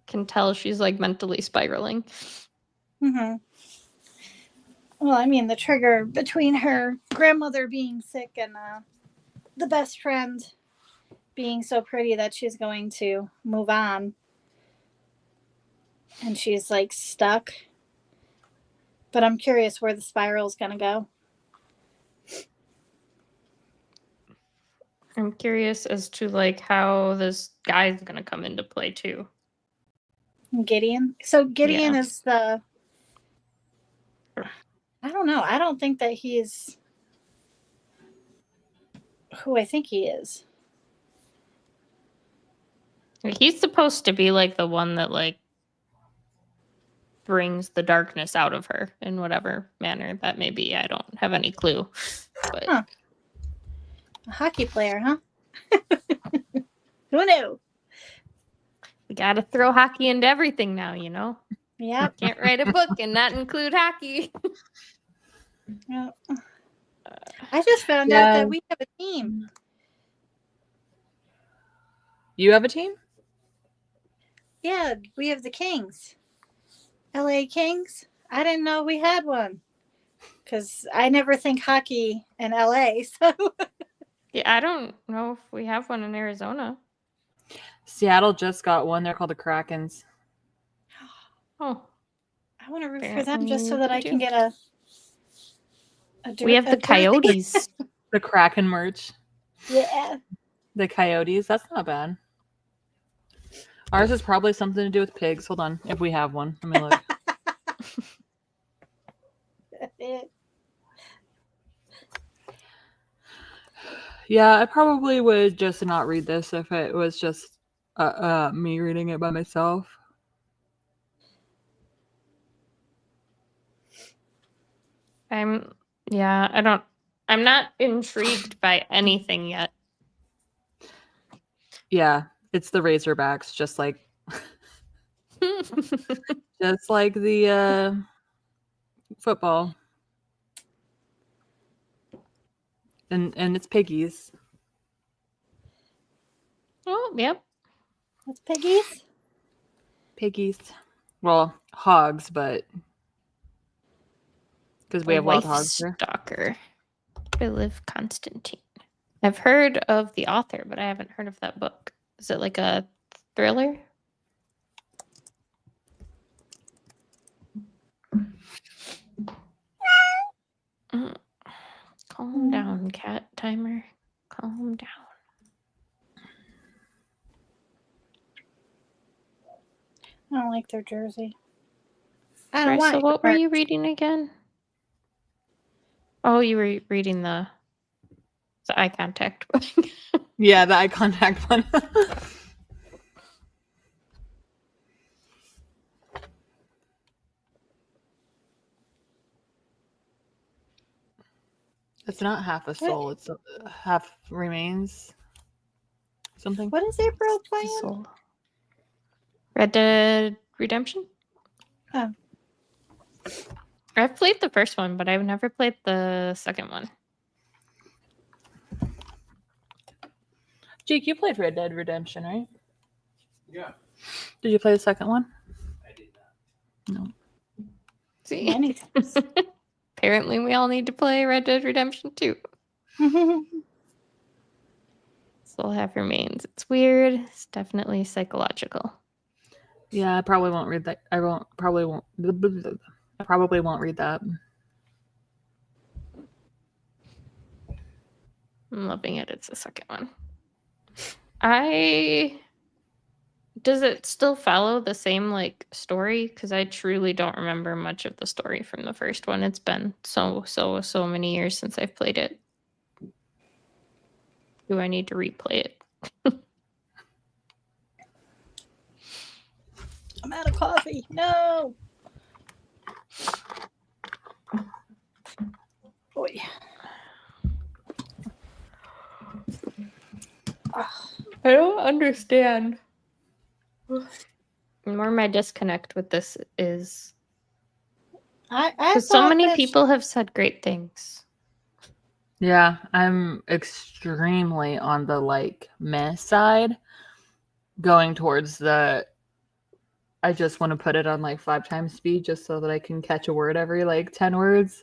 can tell she's like mentally spiraling. Mm-hmm. Well, I mean, the trigger between her grandmother being sick and the best friend being so pretty that she's going to move on. And she's like stuck. But I'm curious where the spiral's going to go. I'm curious as to like how this guy's gonna come into play too. Gideon. So Gideon Yeah. is the. I don't know. I don't think that he's who I think he is. He's supposed to be like the one that like brings the darkness out of her in whatever manner that may be. I don't have any clue. But Huh. A hockey player, huh? Who knew? we gotta throw hockey into everything now, you know? Yep. Can't write a book and not include hockey. Yep. I just found out that we have a team. You have a team? Yeah, we have the Kings. LA Kings. I didn't know we had one. Because I never think hockey in LA. So Yeah, I don't know if we have one in Arizona. Seattle just got one. They're called the Krakens. Oh, I want to root for them just so apparently that we I can do. get a We have the jersey. Coyotes. The Kraken merch. Yeah. The Coyotes. That's not bad. Ours is probably something to do with pigs. Hold on. If we have one. Let me look. Yeah, I probably would just not read this if it was just me reading it by myself. I'm not intrigued by anything yet. Yeah, it's the Razorbacks, just like the football. And it's piggies. Oh, yep. That's piggies. Piggies. Well, hogs, but because we have wild hogs here. Stalker. Live Constantine. I've heard of the author, but I haven't heard of that book. Is it like a thriller? Calm down, cat timer. Calm down. I don't like their jersey. I don't Right, so want what were your you reading again? Oh, you were reading the eye contact book. Yeah, the eye contact one. It's not half a soul. It's half remains. Something. What is April The playing? soul. Red Dead Redemption? Oh. I've played the first one, but I've never played the second one. Jake, you played Red Dead Redemption, right? Yeah, Did you play the second one? I did not. No. See? Many times. Apparently we all need to play Red Dead Redemption 2. Soul Half Remains. It's weird. It's definitely psychological. Yeah, I probably won't read that. I probably won't read that. I'm loving it. It's the second one. Does it still follow the same like story? Because I truly don't remember much of the story from the first one. It's been so many years since I've played it. Do I need to replay it? I'm out of coffee. No. Boy. I don't understand. More my disconnect with this is I because so thought many that people have said great things. Yeah, I'm extremely on the like meh side, going towards the. I just want to put it on like 5 times speed just so that I can catch a word every like 10 words.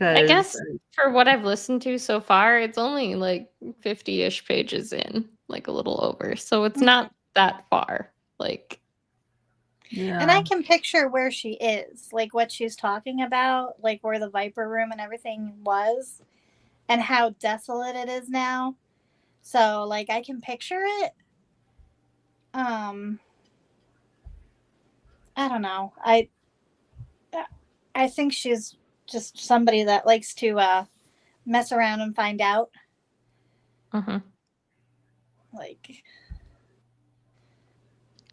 I guess for what I've listened to so far, it's only like 50-ish pages in, like a little over. So it's not that far. Like, yeah. And I can picture where she is, like what she's talking about, like where the Viper Room and everything was, and how desolate it is now. So, like, I can picture it. I don't know. I think she's just somebody that likes to mess around and find out. Like,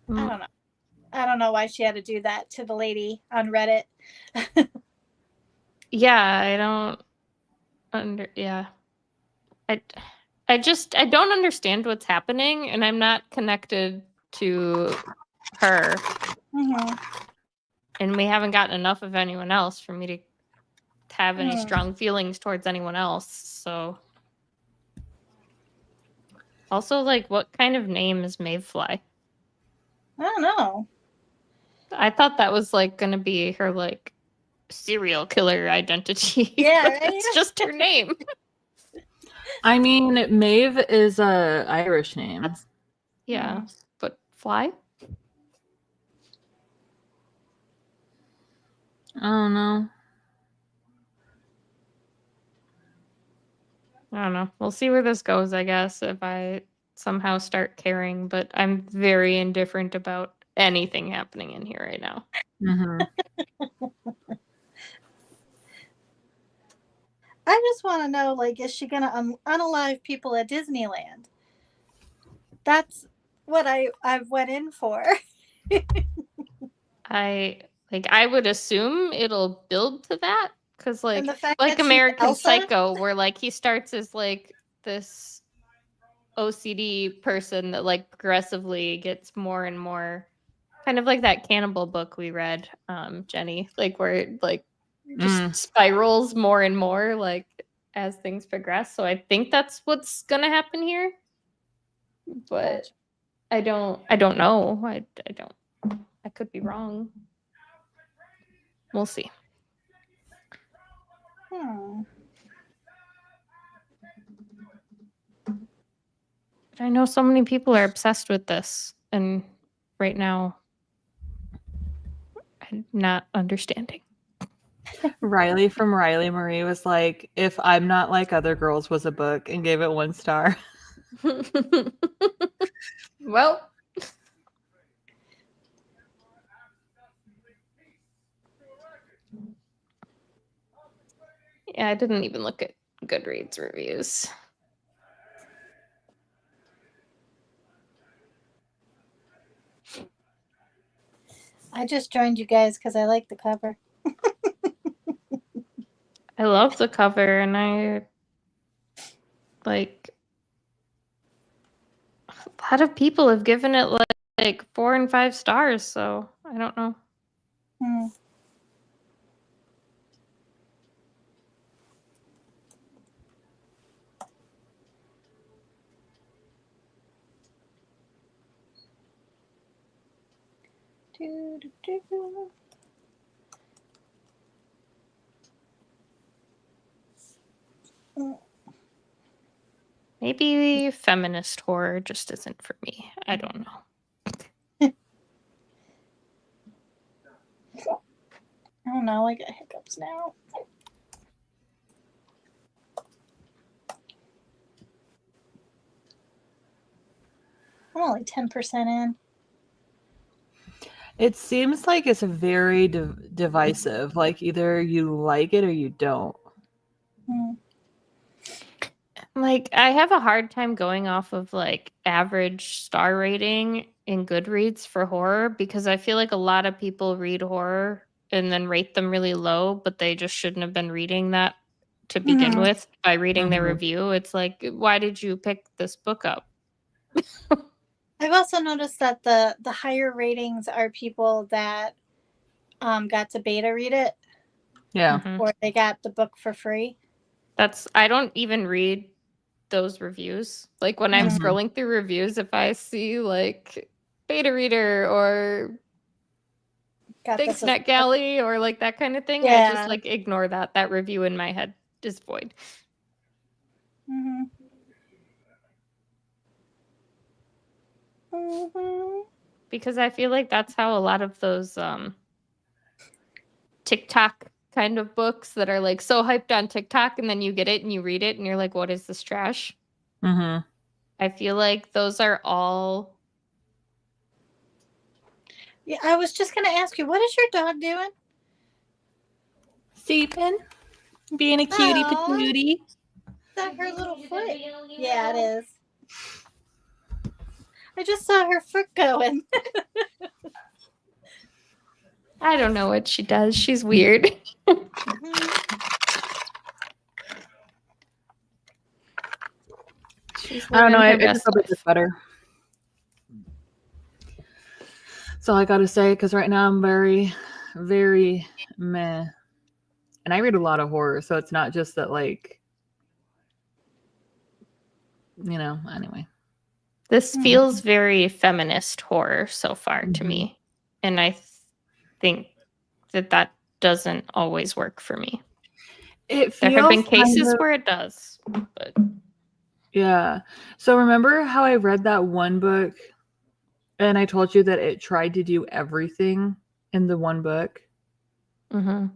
I don't know. I don't know why she had to do that to the lady on Reddit. yeah, I don't yeah. I don't understand what's happening, and I'm not connected to her. And we haven't gotten enough of anyone else for me to have any strong feelings towards anyone else. So also, like, what kind of name is Maeve Fly? I don't know. I thought that was like gonna be her like serial killer identity. Yeah, but right? it's just her name. I mean, Maeve is a Irish name. Yeah, but Fly? I don't know. I don't know. We'll see where this goes, I guess, if I somehow start caring, but I'm very indifferent about anything happening in here right now. I just want to know, like, is she going to unalive people at Disneyland? That's what I've went in for. I would assume it'll build to that because And the fact like that she's American Elsa? Psycho, where like he starts as like this OCD person that like progressively gets more and more kind of like that cannibal book we read, Jenny, like where it like just spirals more and more like as things progress. So I think that's what's gonna happen here. But I don't know. I could be wrong. We'll see. But I know so many people are obsessed with this, and right now I'm not understanding. Riley from Riley Marie was like, "If I'm Not Like Other Girls" was a book, and gave it 1 star. Well, Yeah, I didn't even look at Goodreads reviews. I just joined you guys because I like the cover. I love the cover, and I like a lot of people have given it like 4 and 5 stars, so I don't know. Hmm. Do, do, do. Mm. Maybe feminist horror just isn't for me. I don't know. Oh no, I got hiccups now. I'm only 10% in. It seems like it's very divisive. Like either you like it or you don't. Hmm. Like, I have a hard time going off of like average star rating in Goodreads for horror because I feel like a lot of people read horror and then rate them really low, but they just shouldn't have been reading that to begin Mhm. with by reading their Mhm. review. It's like, why did you pick this book up? I've also noticed that the higher ratings are people that got to beta read it Yeah. Mhm. or they got the book for free. I don't even read those reviews. Like when I'm Mhm. scrolling through reviews, if I see like beta reader or Got thanks this. NetGalley or like that kind of thing, I Yeah. just like ignore that review in my head is void. Mm-hmm. Mm-hmm. Because I feel like that's how a lot of those TikTok kind of books that are like so hyped on TikTok and then you get it and you read it and you're like, what is this trash? Mhm. I feel like those are all Yeah, I was just gonna ask you, what is your dog doing? Steven, being a cutie Aw. patootie. Is that her little foot? Yeah, it is. I just saw her foot going. I don't know what she does. She's weird. She's I don't know. living I her just best hope it life. gets better. That's all I got to say. Because right now I'm very, very meh. And I read a lot of horror, so it's not just that, like, you know. Anyway. This Mhm. feels very feminist horror so far to Mhm. me. And I think that doesn't always work for me. It There have been feels kind cases of, where it does, but yeah. So remember how I read that one book, and I told you that it tried to do everything in the one book. mhm.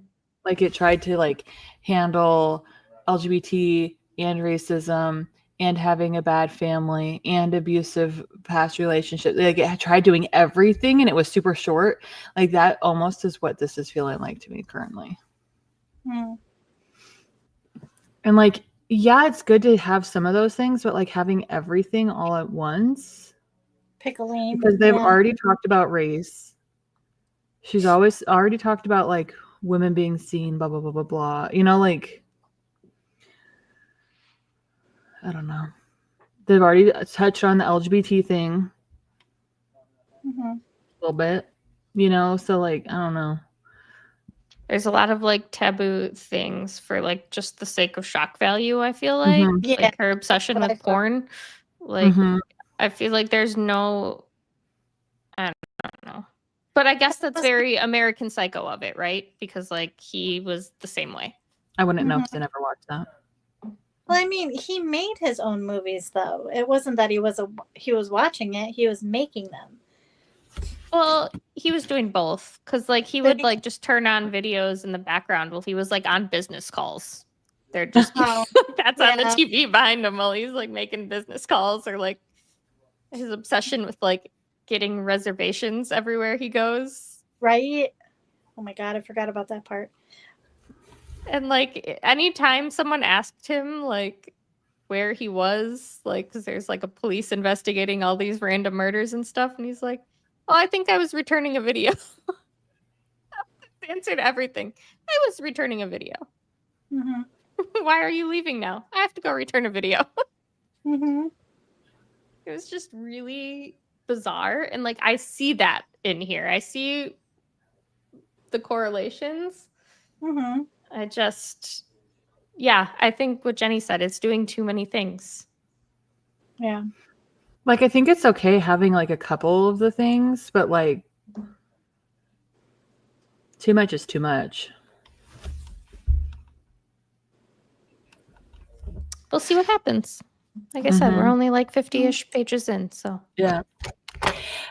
Like it tried to like handle LGBT and racism and having a bad family and abusive past relationship. Like it tried doing everything and it was super short. Like that almost is what this is feeling like to me currently. Hmm. And like, yeah, it's good to have some of those things, but like having everything all at once. Pickling. Because they've Yeah. already talked about race. She's always already talked about like women being seen, blah, blah, blah, blah, blah. You know, like, I don't know. They've already touched on the LGBT thing Mm-hmm. a little bit, you know? So, like, I don't know. There's a lot of like taboo things for like just the sake of shock value, I feel like. Mhm. Yeah. Like her obsession what I with thought. porn. Like Mhm. I feel like there's no I don't know. But I guess that's very American Psycho of it, right? Because like he was the same way. I wouldn't know Mhm. because I never watched that. Well, I mean, he made his own movies, though. It wasn't that he was watching it; he was making them. Well, he was doing both because like he would like just turn on videos in the background while he was like on business calls. They're just Oh, that's on the yeah. TV behind him while he's like making business calls or like his obsession with like getting reservations everywhere he goes. Right? Oh my god, I forgot about that part. And like anytime someone asked him like where he was, like, because there's like a police investigating all these random murders and stuff, and he's like, "Oh, I think I was returning a video." Answered everything. I was returning a video. Mm-hmm. Why are you leaving now? I have to go return a video. Mm-hmm. It was just really bizarre, and like I see that in here. I see the correlations. Mm-hmm. I just, yeah, I think what Jenny said, it's doing too many things. Yeah. Like, I think it's okay having like a couple of the things, but like too much is too much. We'll see what happens. Like I said, we're only like 50-ish pages in, so. Yeah.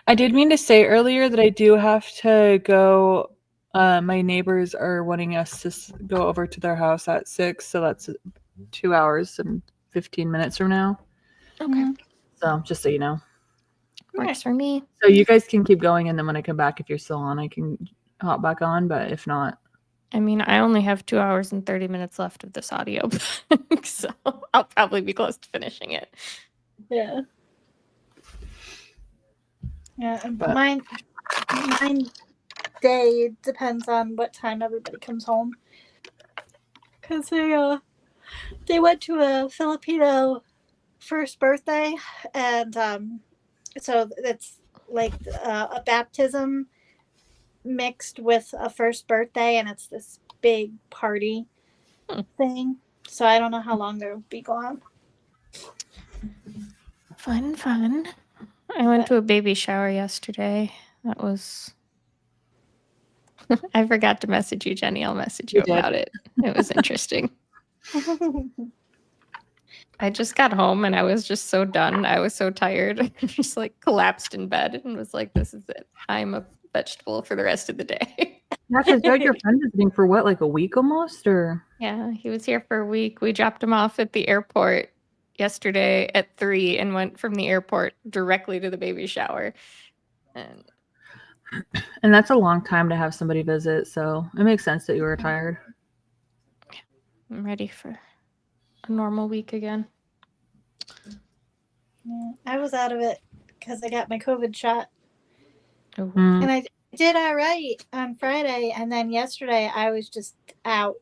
I did mean to say earlier that I do have to go. My neighbors are wanting us to go over to their house at 6, so that's 2 hours and 15 minutes from now. Okay. So just so you know. Works for me. So you guys can keep going, and then when I come back, if you're still on, I can hop back on, but if not. I mean, I only have 2 hours and 30 minutes left of this audio, so I'll probably be close to finishing it. Yeah. Yeah. But- Mine day depends on what time everybody comes home. Because they went to a Filipino first birthday, and so it's like a baptism mixed with a first birthday, and it's this big party thing. So I don't know how long they'll be gone. Fun. I went to a baby shower yesterday. That was... I forgot to message you, Jenny. I'll message you You did. about it. It was interesting. I just got home and I was just so done. I was so tired. I just like collapsed in bed and was like, this is it. I'm a vegetable for the rest of the day. Yeah, because you had your friend visiting for what, like a week almost, or? Yeah, he was here for a week. We dropped him off at the airport yesterday at 3 and went from the airport directly to the baby shower. And that's a long time to have somebody visit, so it makes sense that you were tired. I'm ready for a normal week again. Yeah, I was out of it because I got my COVID shot. Oh. And I did all right on Friday, and then yesterday I was just out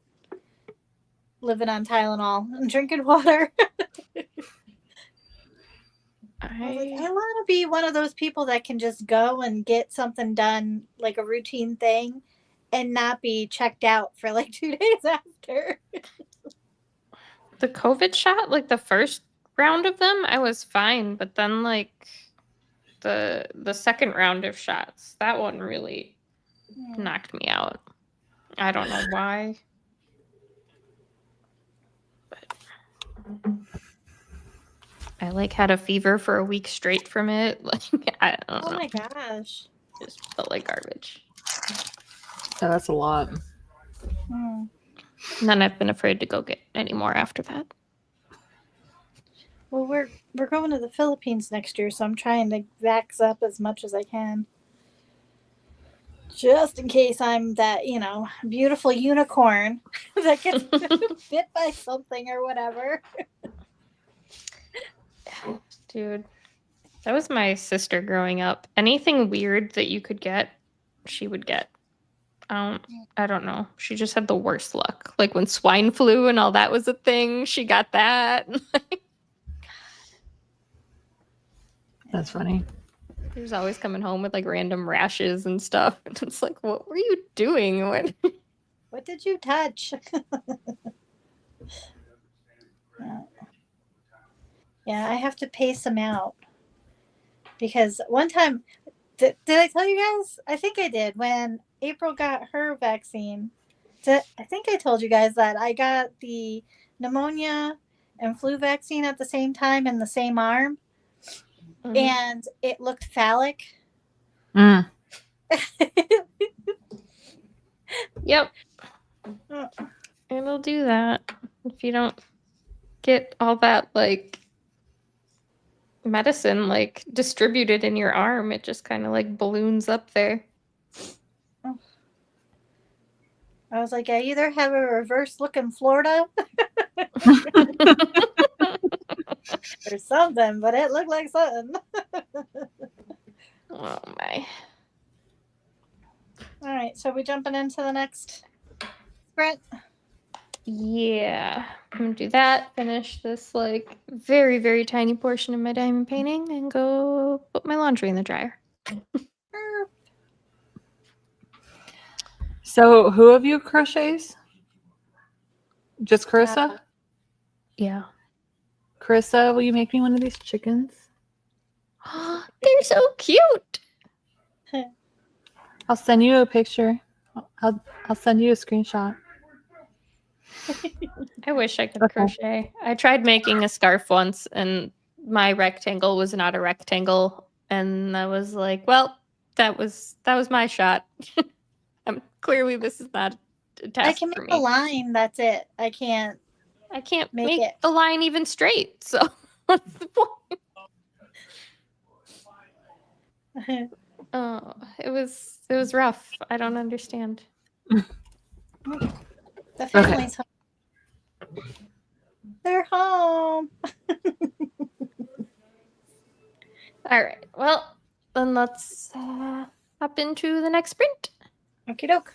living on Tylenol and drinking water. I want to be one of those people that can just go and get something done, like a routine thing, and not be checked out for like 2 days after. The COVID shot, like the first round of them, I was fine, but then like the second round of shots, that one really knocked me out. I don't know why. But I like had a fever for a week straight from it. Like I don't know. Oh my gosh. Just felt like garbage. Yeah, that's a lot. Mm. And then I've been afraid to go get any more after that. Well, we're going to the Philippines next year, so I'm trying to vax up as much as I can. Just in case I'm that, beautiful unicorn that gets bit by something or whatever. Dude, that was my sister growing up. Anything weird that you could get, she would get. I don't know. She just had the worst luck. Like when swine flu and all that was a thing, she got that. That's funny. He was always coming home with like random rashes and stuff. And it's like, what were you doing? What did you touch? Yeah, I have to pace them out. Because one time, did I tell you guys? I think I did. When April got her vaccine, I think I told you guys that I got the pneumonia and flu vaccine at the same time in the same arm. Mm-hmm. And it looked phallic. Mm. Yep. It'll do that if you don't get all that like medicine like distributed in your arm. It just kind of like balloons up there. I was like, I either have a reverse looking Florida or something, but it looked like something. Oh my. All right, so we jumping into the next sprint. Yeah, I'm gonna do that. Finish this like very, very tiny portion of my diamond painting and go put my laundry in the dryer. So, who of you crochets? Just Carissa? Yeah. Carissa, will you make me one of these chickens? They're so cute. I'll send you a picture. I'll send you a screenshot. I wish I could Okay. crochet. I tried making a scarf once and my rectangle was not a rectangle. And I was like, well, that was my shot. Clearly this is not a I task can for make a me. line. That's it. I can't. I can't Make make it. the line even straight. So what's the point? Oh, it was rough. I don't understand. The family's home. They're home. All right. Well, then let's hop into the next sprint. Okie doke.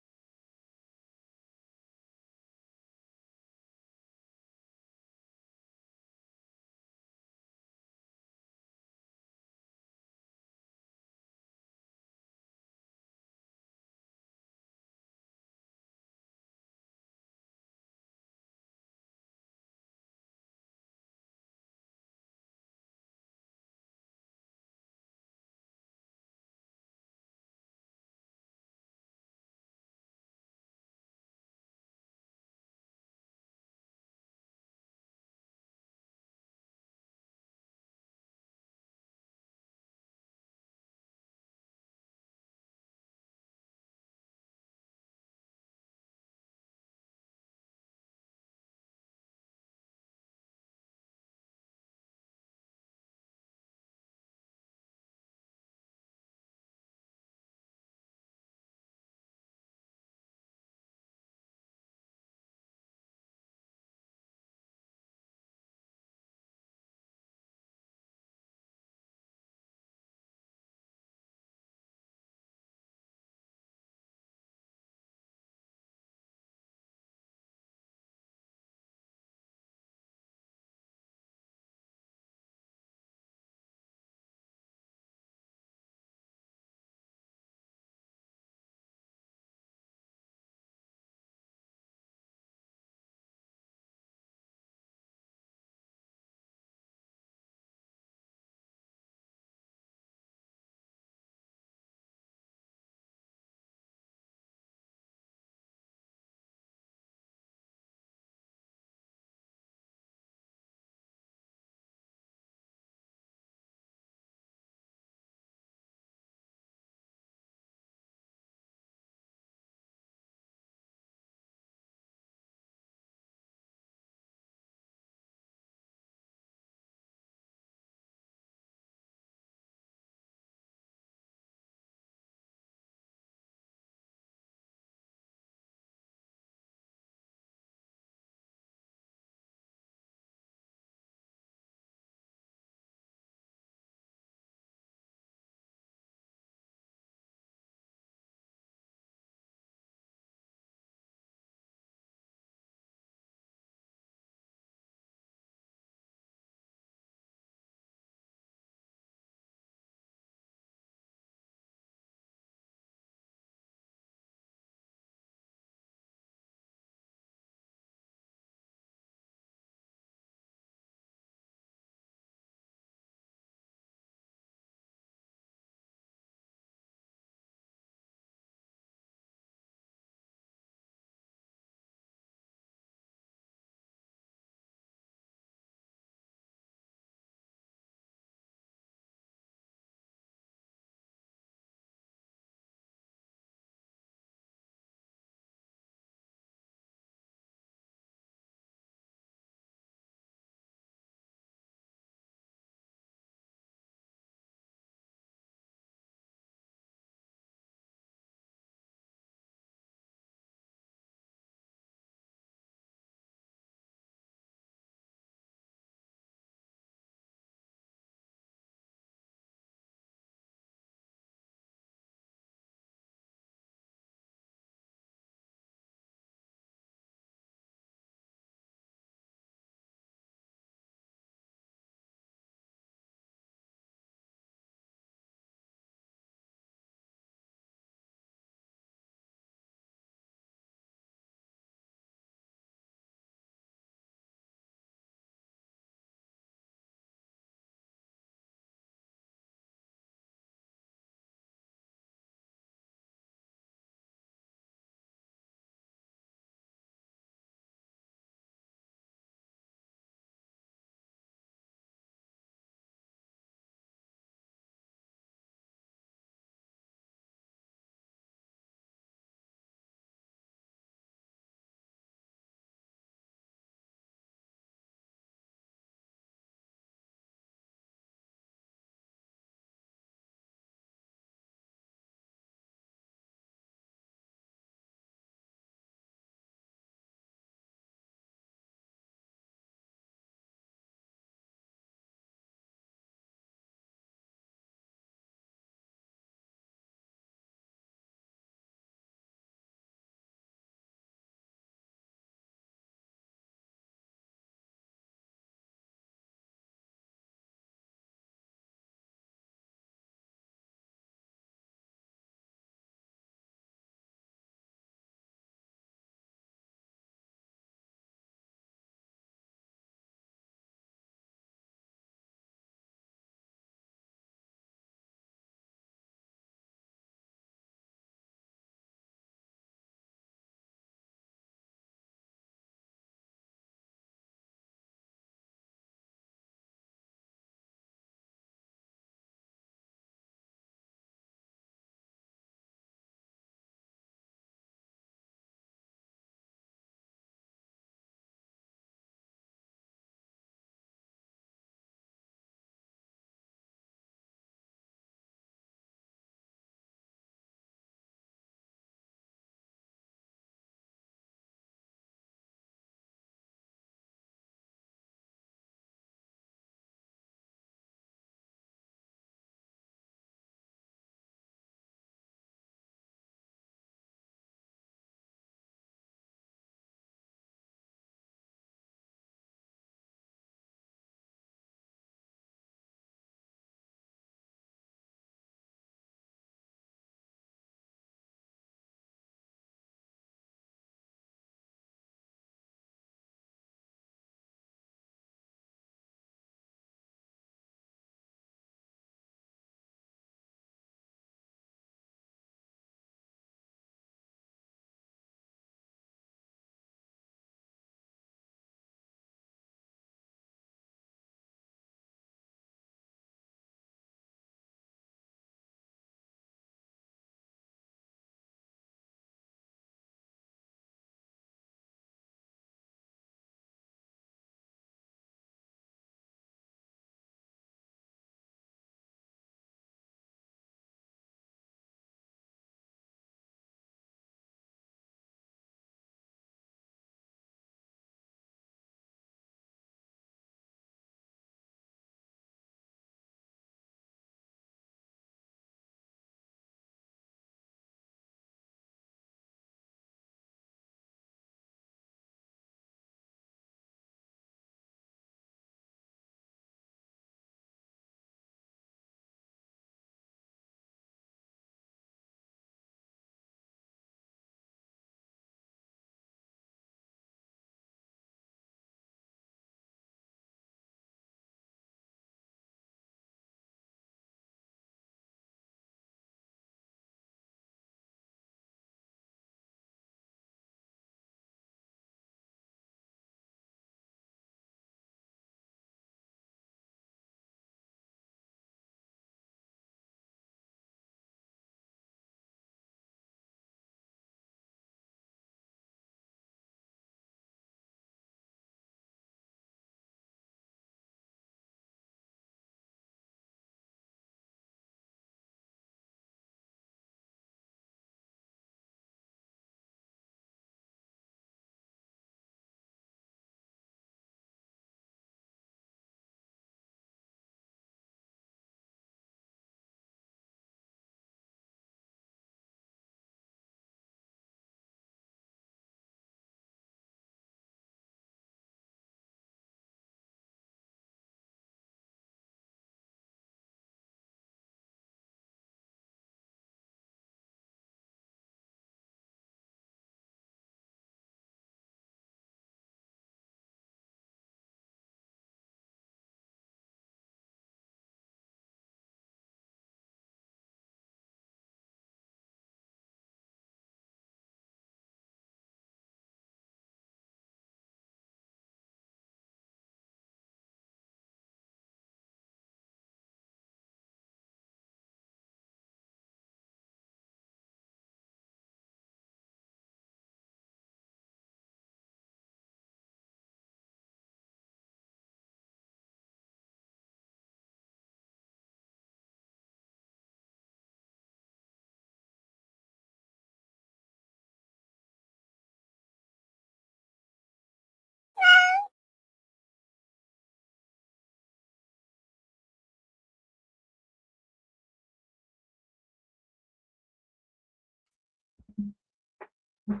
All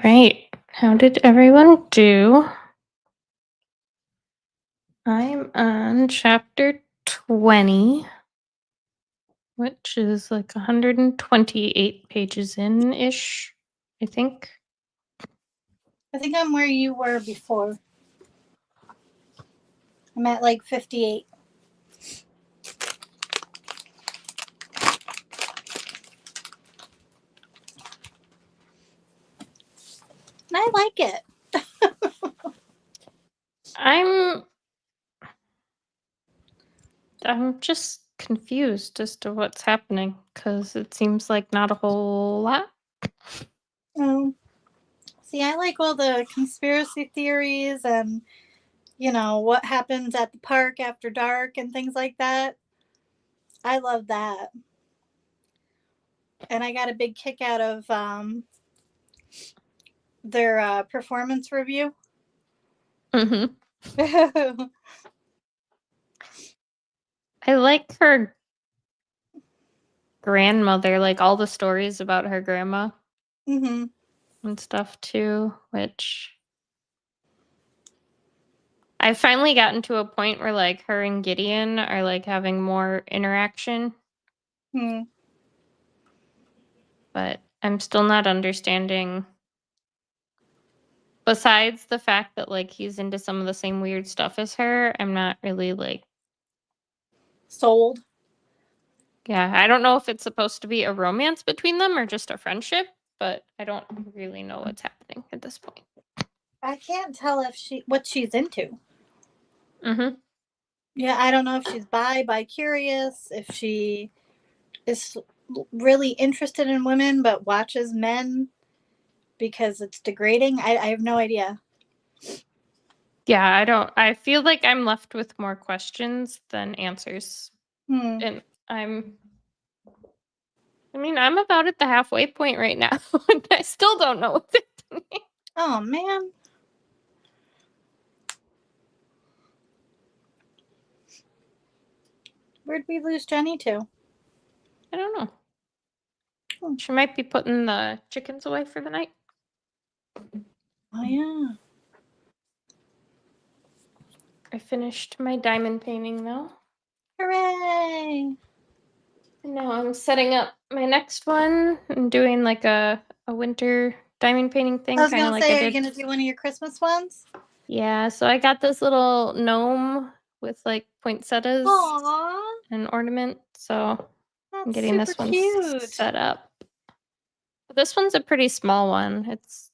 right. How did everyone do? I'm on chapter 20, which is like 128 pages in-ish, I think. I think I'm where you were before. I'm at like 58. And I like it. I'm just confused as to what's happening because it seems like not a whole lot. See, I like all the conspiracy theories and, you know, what happens at the park after dark and things like that. I love that. And I got a big kick out of their performance review. Mm-hmm. I like her grandmother, like all the stories about her grandma Mm-hmm. and stuff too, which I've finally gotten to a point where like her and Gideon are like having more interaction, Hmm. but I'm still not understanding. Besides the fact that like he's into some of the same weird stuff as her, I'm not really like, Sold. yeah, I don't know if it's supposed to be a romance between them or just a friendship, but I don't really know what's happening at this point. I can't tell if what she's into. Mm-hmm. Yeah, I don't know if she's bi-curious, if she is really interested in women but watches men because it's degrading. I have no idea. Yeah, I feel like I'm left with more questions than answers. And I'm about at the halfway point right now, and I still don't know what's happening. Oh, man. Where'd we lose Jenny to? I don't know. She might be putting the chickens away for the night. Oh, yeah. I finished my diamond painting though. Hooray! And now I'm setting up my next one and doing like a winter diamond painting thing. I was kind of gonna like say, I are you did. gonna do one of your Christmas ones? Yeah, so I got this little gnome with like poinsettias Aww, and ornament. So I'm that's getting super this one cute. set up. But this one's a pretty small one. It's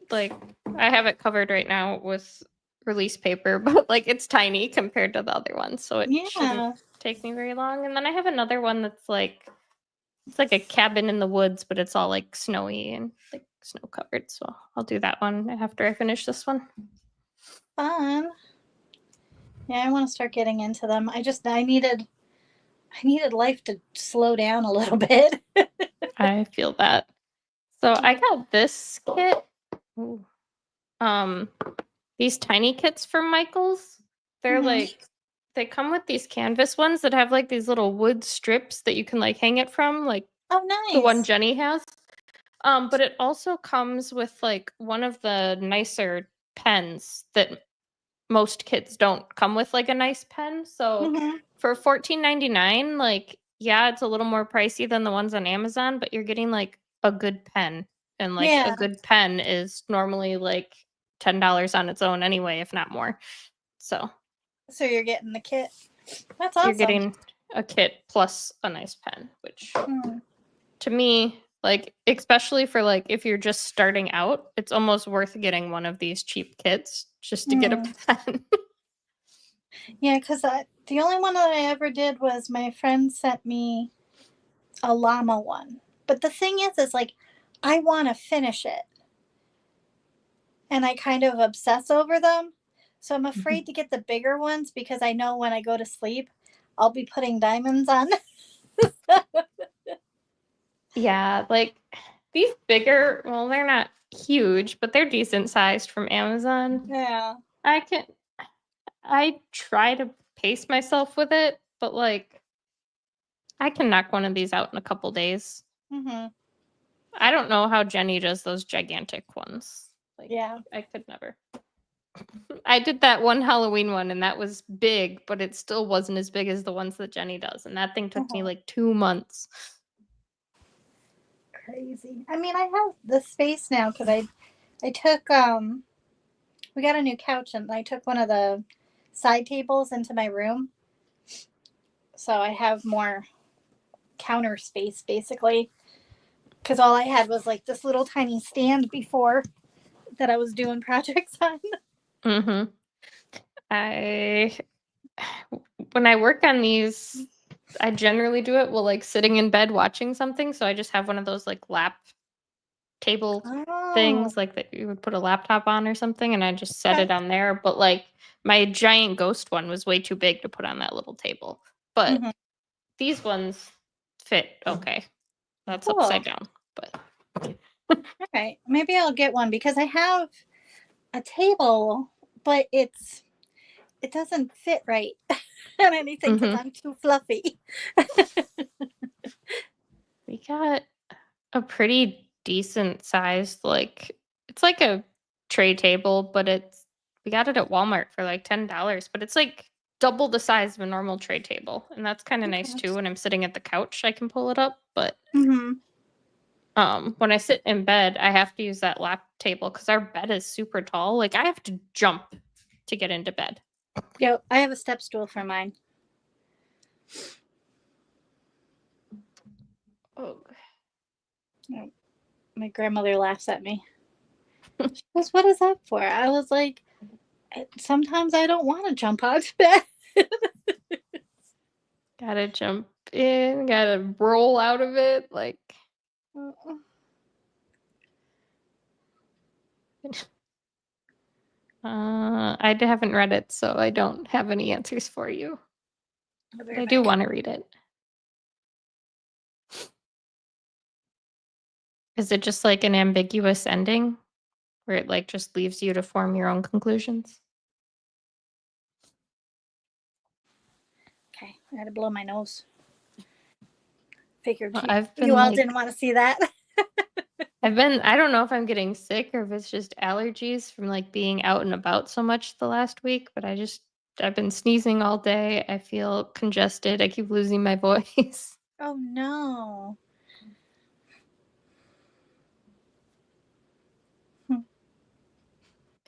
like I have it covered right now with release paper, but like it's tiny compared to the other one, so it Yeah. shouldn't take me very long. And then I have another one that's like it's like a cabin in the woods, but it's all like snowy and like snow covered. So I'll do that one after I finish this one. Fun. Yeah, I want to start getting into them. I needed life to slow down a little bit. I feel that. So I got this kit. Ooh. These tiny kits from Michael's. They're like they come with these canvas ones that have like these little wood strips that you can like hang it from, like Oh, nice. the one Jenny has. But it also comes with like one of the nicer pens that most kids don't come with, like a nice pen. So for $14.99, like yeah, it's a little more pricey than the ones on Amazon, but you're getting like a good pen. And like a good pen is normally like $10 on its own anyway, if not more. So you're getting the kit. That's awesome. you're getting a kit plus a nice pen, which to me, like especially for like if you're just starting out, it's almost worth getting one of these cheap kits just to get a pen. Yeah, because the only one that I ever did was my friend sent me a llama one. But the thing is like, I want to finish it. And I kind of obsess over them. So I'm afraid to get the bigger ones because I know when I go to sleep, I'll be putting diamonds on. Yeah, like these bigger, well, they're not huge, but they're decent sized from Amazon. Yeah. I try to pace myself with it, but like I can knock one of these out in a couple days. Mm-hmm. I don't know how Jenny does those gigantic ones. Like, Yeah. I could never. I did that one Halloween one, and that was big, but it still wasn't as big as the ones that Jenny does. And that thing took me like 2 months. Crazy. I mean, I have the space now because I took we got a new couch and I took one of the side tables into my room, so I have more counter space basically. Because all I had was like this little tiny stand before that I was doing projects on. Mm-hmm. When I work on these, I generally do it while like sitting in bed watching something. So I just have one of those like lap table things like that you would put a laptop on or something, and I just set it on there. But like my giant ghost one was way too big to put on that little table. But these ones fit okay. That's Cool. upside down. But Okay, maybe I'll get one because I have a table, but it doesn't fit right on anything because I'm too fluffy. we got a pretty decent sized, like it's like a tray table, but we got it at Walmart for like $10, but it's like double the size of a normal tray table, and that's kind of nice too. When I'm sitting at the couch, I can pull it up, but when I sit in bed, I have to use that lap table because our bed is super tall. Like I have to jump to get into bed. Yeah, I have a step stool for mine. Oh. My grandmother laughs at me. She goes, "What is that for?" I was like, "Sometimes I don't want to jump out of bed." Gotta jump in, gotta roll out of it, like. I haven't read it, so I don't have any answers for you. But I do want to read it. Is it just like an ambiguous ending where it like just leaves you to form your own conclusions? Okay, I had to blow my nose. Figured Well, you all didn't want to see that. I don't know if I'm getting sick or if it's just allergies from like being out and about so much the last week, but I've been sneezing all day. I feel congested. I keep losing my voice. Oh no.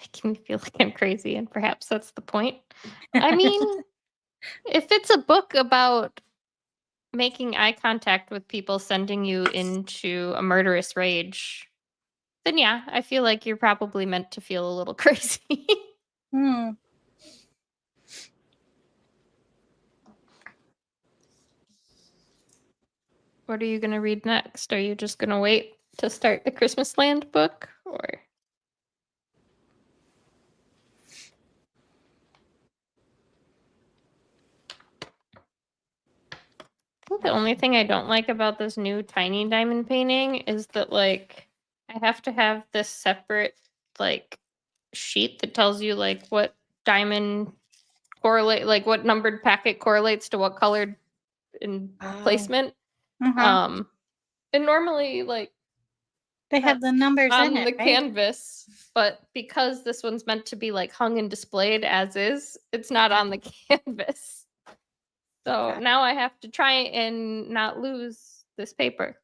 Making me feel like I'm crazy, and perhaps that's the point. I mean, if it's a book about making eye contact with people sending you into a murderous rage, then yeah, I feel like you're probably meant to feel a little crazy. What are you going to read next? Are you just going to wait to start the Christmas Land book, or? I think the only thing I don't like about this new tiny diamond painting is that like I have to have this separate like sheet that tells you like what diamond like what numbered packet correlates to what colored in placement. And normally like they have the numbers on in it, the right? canvas, but because this one's meant to be like hung and displayed as is, it's not on the canvas. So now I have to try and not lose this paper.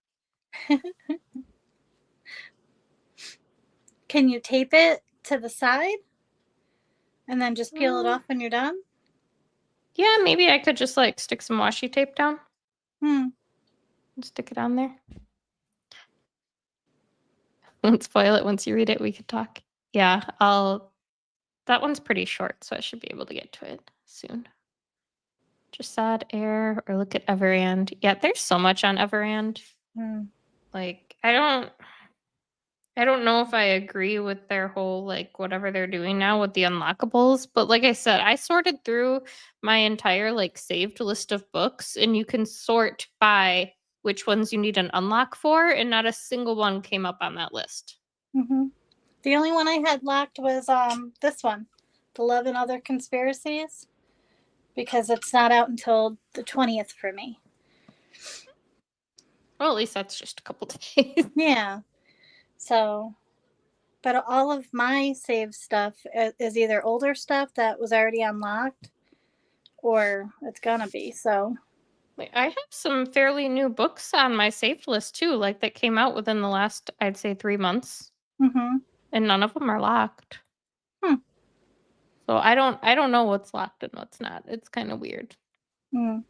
Can you tape it to the side and then just peel it off when you're done? Yeah, maybe I could just like stick some washi tape down. And stick it on there. Won't spoil it once you read it. We could talk. Yeah, that one's pretty short, so I should be able to get to it soon. Just sad air or look at Everand. Yeah, there's so much on Everand. Like I don't know if I agree with their whole like whatever they're doing now with the unlockables, but like I said, I sorted through my entire like saved list of books, and you can sort by which ones you need an unlock for, and not a single one came up on that list. The only one I had locked was this one, The Love and Other Conspiracies. because it's not out until the 20th for me. Well, at least that's just a couple days. Yeah. So, but all of my saved stuff is either older stuff that was already unlocked or it's gonna be. So, Like, I have some fairly new books on my saved list too, like that came out within the last, I'd say, 3 months, mm-hmm. and none of them are locked. Hmm. So I don't know what's locked and what's not. It's kind of weird. Mm.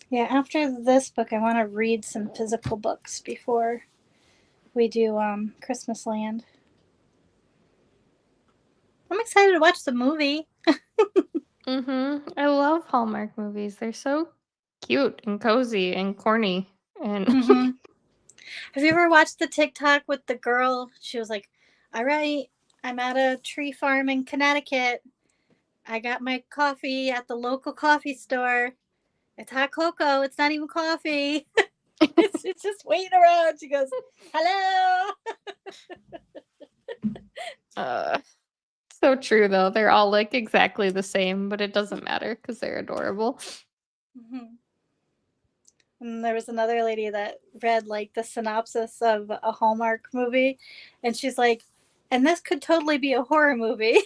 Yeah, after this book, I want to read some physical books before we do Christmas Land. I'm excited to watch the movie. I love Hallmark movies. They're so cute and cozy and corny. And Mm-hmm. Have you ever watched the TikTok with the girl? She was like, "All right, I'm at a tree farm in Connecticut. I got my coffee at the local coffee store. It's hot cocoa. It's not even coffee. it's just waiting around." She goes, "Hello." so true though. They're all like exactly the same, but it doesn't matter because they're adorable. Mm-hmm. And there was another lady that read like the synopsis of a Hallmark movie, and she's like, "And this could totally be a horror movie."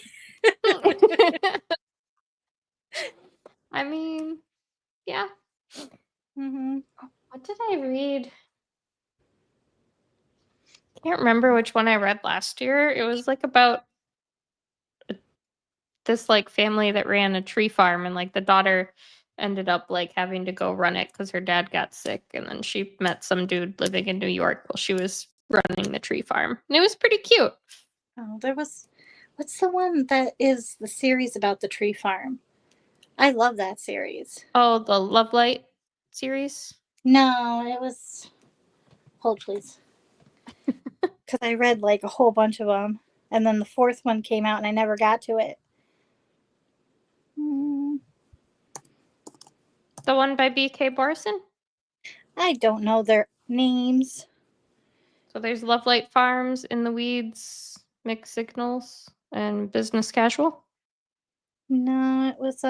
I mean, yeah. Mm-hmm. What did I read? I can't remember which one I read last year. It was like about this like family that ran a tree farm, and like the daughter ended up like having to go run it because her dad got sick, and then she met some dude living in New York while she was running the tree farm, and it was pretty cute. Oh, there was. What's the one that is the series about the tree farm? I love that series. Oh, the Love Light series. No, it was. Hold, please. Because I read like a whole bunch of them. And then the fourth one came out and I never got to it. The one by B.K. Borson. I don't know their names. So there's Love Light Farms, In the Weeds, Mixed Signals, and Business Casual. No, it was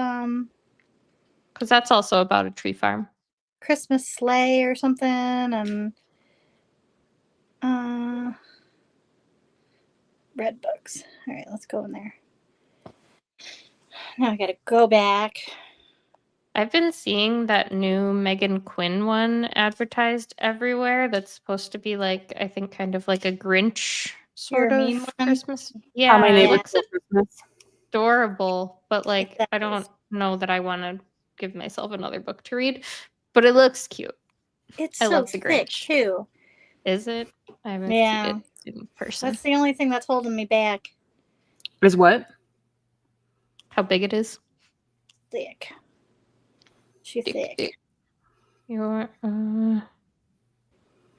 Because that's also about a tree farm. Christmas Sleigh or something, and Red Books. All right, let's go in there. Now I gotta go back. I've been seeing that new Megan Quinn one advertised everywhere that's supposed to be like, I think kind of like a Grinch sort Your mean of one? Christmas. How Yeah, My it Neighbor looks Stole Christmas. adorable, but like It I does. don't know that I want to give myself another book to read, but it looks cute. It's I so love the thick Grinch. too. Is it? I haven't Yeah. seen it in person. That's the only thing that's holding me back. Is what? How big it is? Thick. She's thick. You're All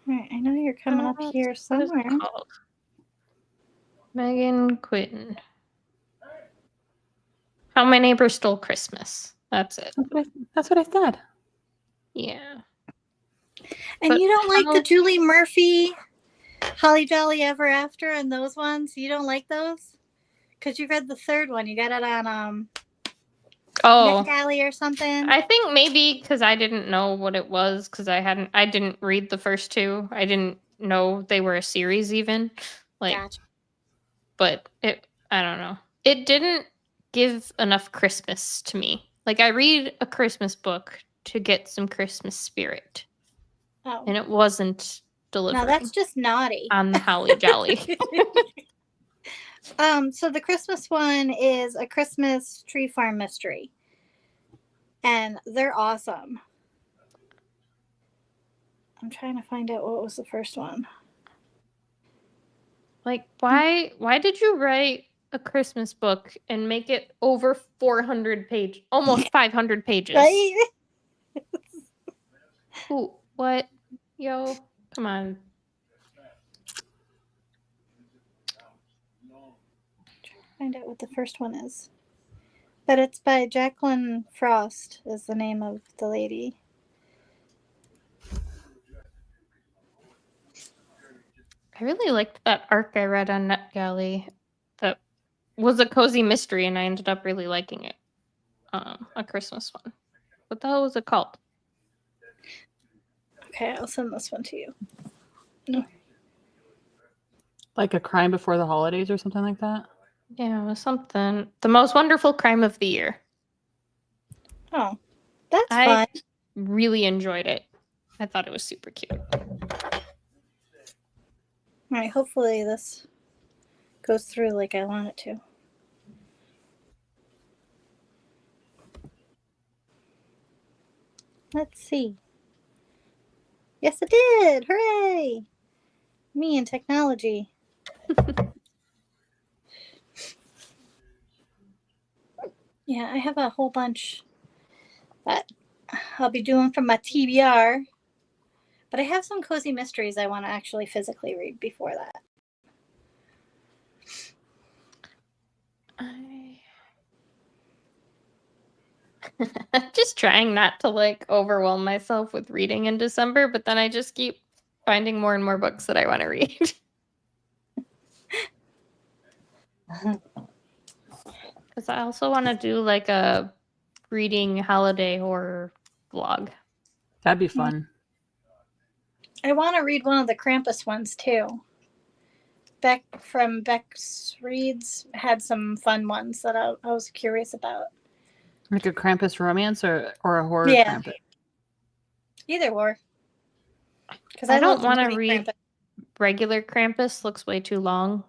right, I know you're coming up here what is it somewhere. called? Megan Quinn. How My Neighbor Stole Christmas. That's it. That's what I said. Yeah. And But you don't like the how- Julie Murphy Holly Jolly Ever After and those ones? You don't like those? Because you read the third one. You got it on Oh, NetGalley or something. I think maybe because I didn't know what it was because I didn't read the first two. I didn't know they were a series even. Like, Gotcha. but I don't know. It didn't give enough Christmas to me. Like, I read a Christmas book to get some Christmas spirit, Oh, and it wasn't delivering no, that's just naughty. on the Holly Jolly. So the Christmas one is a Christmas tree farm mystery, and they're awesome. I'm trying to find out what was the first one. Like, why did you write a Christmas book and make it over 400 pages, almost 500 pages? Right? Ooh, what? Yo, come on. Find out what the first one is. But it's by Jacqueline Frost is the name of the lady. I really liked that arc I read on NetGalley that was a cozy mystery, and I ended up really liking it. a Christmas one. What the hell was it called? Okay, I'll send this one to you. No. Like A Crime Before the Holidays or something like that. Yeah, it was something. The Most Wonderful Crime of the Year. Oh, that's I fun. really enjoyed it. I thought it was super cute. All right, hopefully this goes through like I want it to. Let's see. Yes, it did. Hooray! Me and technology. Yeah, I have a whole bunch that I'll be doing from my TBR. But I have some cozy mysteries I want to actually physically read before that. I'm just trying not to like overwhelm myself with reading in December, but then I just keep finding more and more books that I want to read. Because I also want to do like a reading holiday horror vlog. That'd be fun. I want to read one of the Krampus ones too. Beck from Beck's Reads had some fun ones that I was curious about. Like a Krampus romance or a horror Yeah. Krampus. Either or. Because I don't want to read Krampus. regular Krampus. Looks way too long.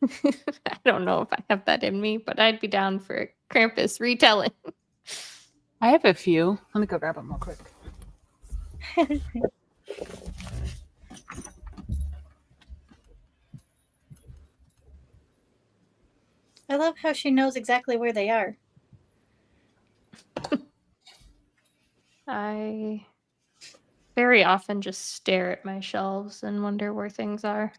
I don't know if I have that in me, but I'd be down for a Krampus retelling. I have a few. Let me go grab them real quick. I love how she knows exactly where they are. I very often just stare at my shelves and wonder where things are.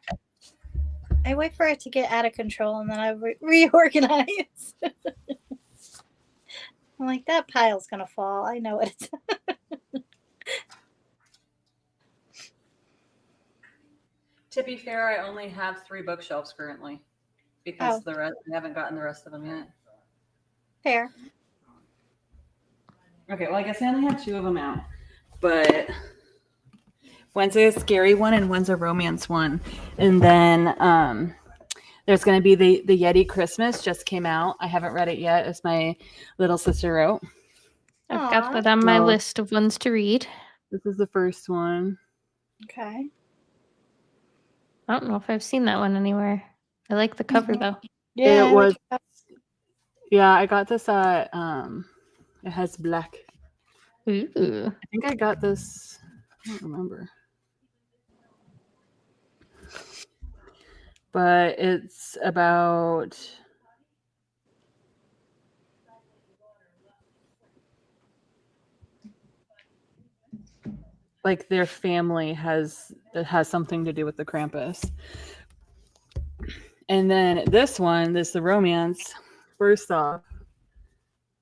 I wait for it to get out of control and then I reorganize. I'm like, that pile's going to fall. I know it. To be fair, I only have 3 bookshelves currently because Oh. I haven't gotten the rest of them yet. Fair. Okay, well, I guess I only have 2 of them out, but one's a scary one and one's a romance one. And then there's going to be the Yeti Christmas just came out. I haven't read it yet, as my little sister wrote. I've got Aw. that on my So- list of ones to read. This is the first one. Okay. I don't know if I've seen that one anywhere. I like the cover though. Yeah. It was, yeah, I got this at, it has black. Ooh. I think I got this, I don't remember. But it's about like their family has something to do with the Krampus. And then this the romance, first off.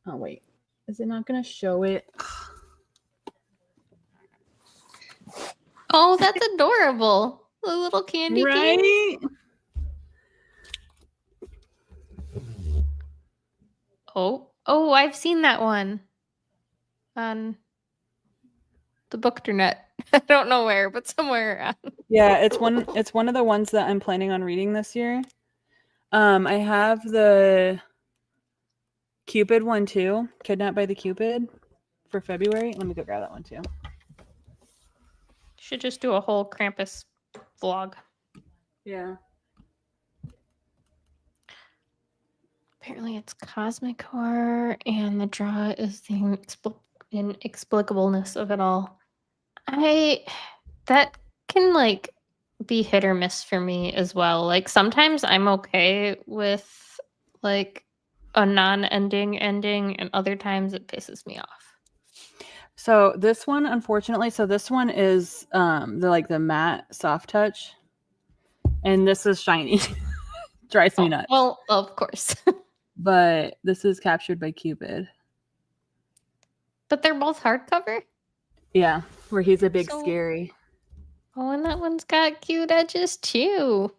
Oh wait. Is it not gonna show it? Oh, that's adorable. The little candy cane. Right? Oh, I've seen that one on the Bookternet. I don't know where, but somewhere around. Yeah, it's one of the ones that I'm planning on reading this year. I have the Cupid one too, Kidnapped by the Cupid, for February. Let me go grab that one too. Should just do a whole Krampus vlog. Yeah. Apparently it's cosmic horror, and the draw is the inexplicableness of it all. That can like be hit or miss for me as well. Like sometimes I'm okay with like a non-ending ending, and other times it pisses me off. So this one, unfortunately, this one is the matte soft touch, and this is shiny. Drives me nuts. Well, of course. But this is Captured by Cupid. But they're both hardcover? Yeah, where he's a big So- scary. Oh, and that one's got cute edges too.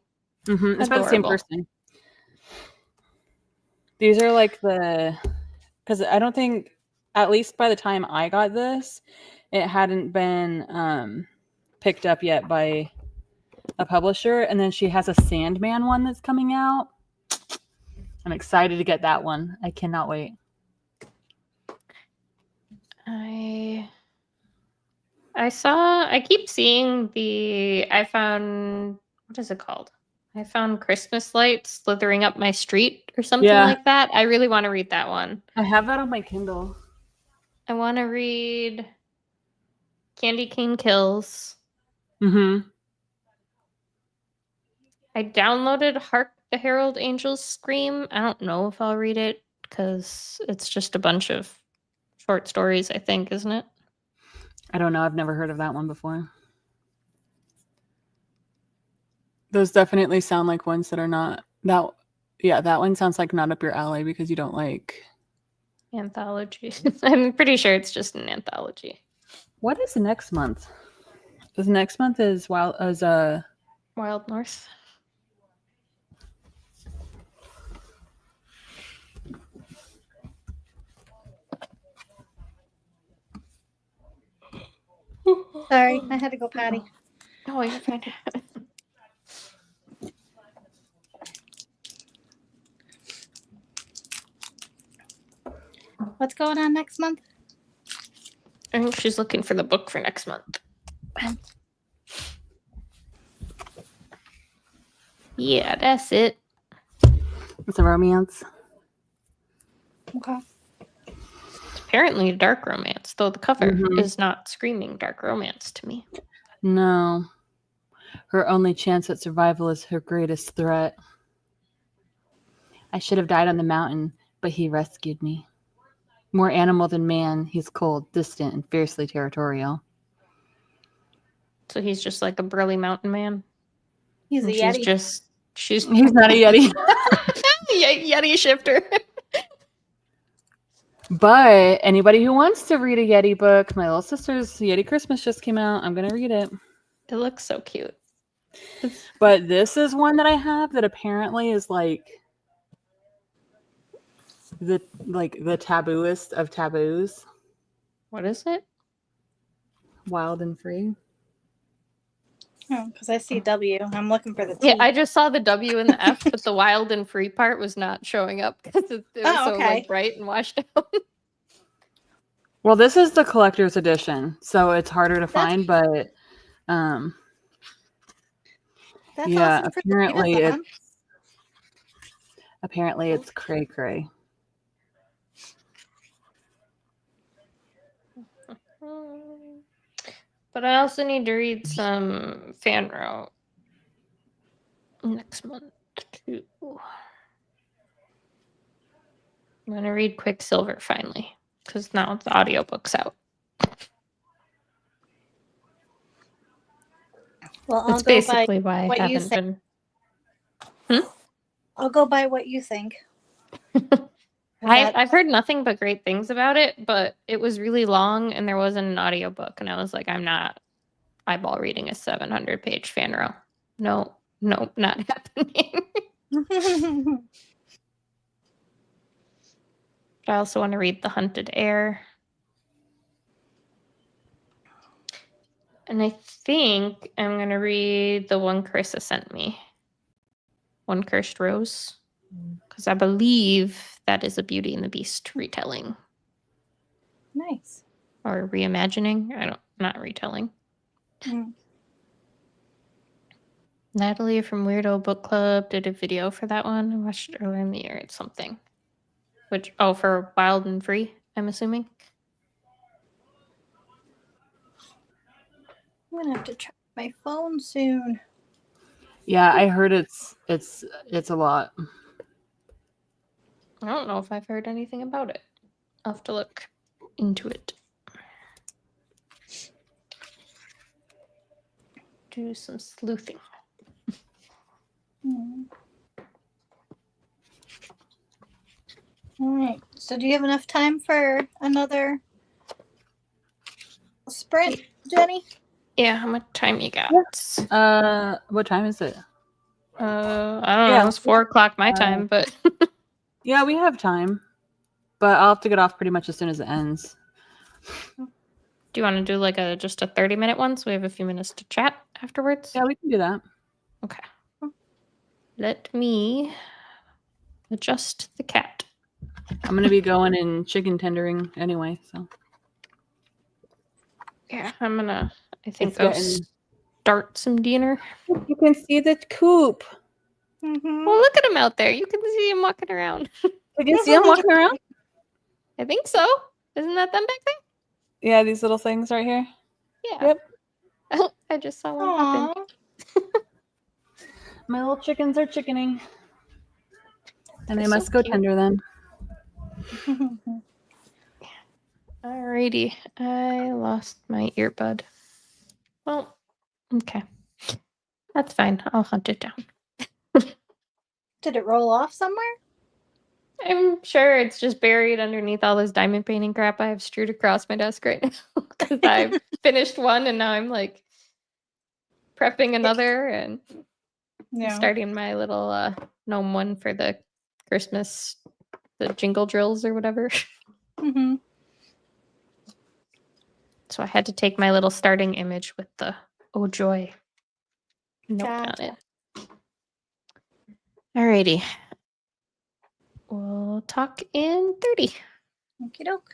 Mm-hmm. It's by the same Adorable. person. These are like the because I don't think, at least by the time I got this, it hadn't been picked up yet by a publisher. And then she has a Sandman one that's coming out. I'm excited to get that one. I cannot wait. I keep seeing what is it called? I found Christmas lights slithering up my street or something Yeah. like that. I really want to read that one. I have that on my Kindle. I want to read Candy Cane Kills. Mm-hmm. I downloaded Hark the Herald Angels Scream. I don't know if I'll read it because it's just a bunch of short stories, I think, isn't it? I don't know. I've never heard of that one before. Those definitely sound like ones that are not that. Yeah, that one sounds like not up your alley because you don't like Anthology. I'm pretty sure it's just an anthology. What is next month? Because next month is Wild North. Sorry, I had to go potty. Oh, you're fine. What's going on next month? I think she's looking for the book for next month. Yeah, that's it. It's a romance. Okay. It's apparently a dark romance, though the cover is not screaming dark romance to me. No. Her only chance at survival is her greatest threat. I should have died on the mountain, but he rescued me. More animal than man, he's cold, distant, and fiercely territorial. So he's just like a burly mountain man. He's a And Yeti. He's not a Yeti. Yeti shifter. But anybody who wants to read a Yeti book, my little sister's Yeti Christmas just came out. I'm going to read it. It looks so cute. But this is one that I have that apparently is like the tabooest of taboos. What is it? Wild and free. Oh, because I see W. I'm looking for the T. Yeah, I just saw the W and the F, but the wild and free part was not showing up because it was so like bright and washed out. Well, this is the collector's edition, so it's harder to find, but That's yeah, awesome for you, apparently it's cray cray. But I also need to read some fan route next month too. I'm gonna read Quicksilver finally because now the audiobook's out. Well, That's basically why I haven't been. I'll go by what you think. I've heard nothing but great things about it, but it was really long and there wasn't an audiobook, and I was like, I'm not eyeball reading a 700-page fan row. No, not happening. But I also want to read The Hunted Heir. And I think I'm going to read the one Carissa sent me. One Cursed Rose. Because I believe that is a Beauty and the Beast retelling. Nice. Or reimagining. Not retelling. Natalie from Weirdo Book Club did a video for that one. I watched it earlier in the year. It's something. For Wild and Free, I'm assuming. I'm gonna have to try my phone soon. Yeah, I heard it's a lot. I don't know if I've heard anything about it. I'll have to look into it. Do some sleuthing. All right. So do you have enough time for another sprint, Jenny? Yeah, how much time you got? What time is it? I don't know. It's 4:00 my time, but yeah, we have time. but I'll have to get off pretty much as soon as it ends. Do you want to do like just a 30-minute one so we have a few minutes to chat afterwards? Yeah, we can do that. Okay. Let me adjust the cat. I'm gonna be going in chicken tendering anyway, so Yeah, I'm gonna, I think, It's go getting- start some dinner. you can see the coop. Mhm. Well, look at him out there. You can see him walking around. Did you see him walking around? I think so. Isn't that them back there? Yeah, these little things right here. Yeah. Yep. I just saw one pop in. Aw. My little chickens are chickening. And They're they so must go cute. tender then. Alrighty. I lost my earbud. Well, okay. That's fine. I'll hunt it down. Did it roll off somewhere? I'm sure it's just buried underneath all this diamond painting crap I have strewed across my desk right now. Because I've finished one and now I'm like prepping another and starting my little gnome one for the Christmas, the jingle drills or whatever. Mm-hmm. So I had to take my little starting image with the oh joy note Gotcha. on it. Alrighty. We'll talk in 30. Okie doke.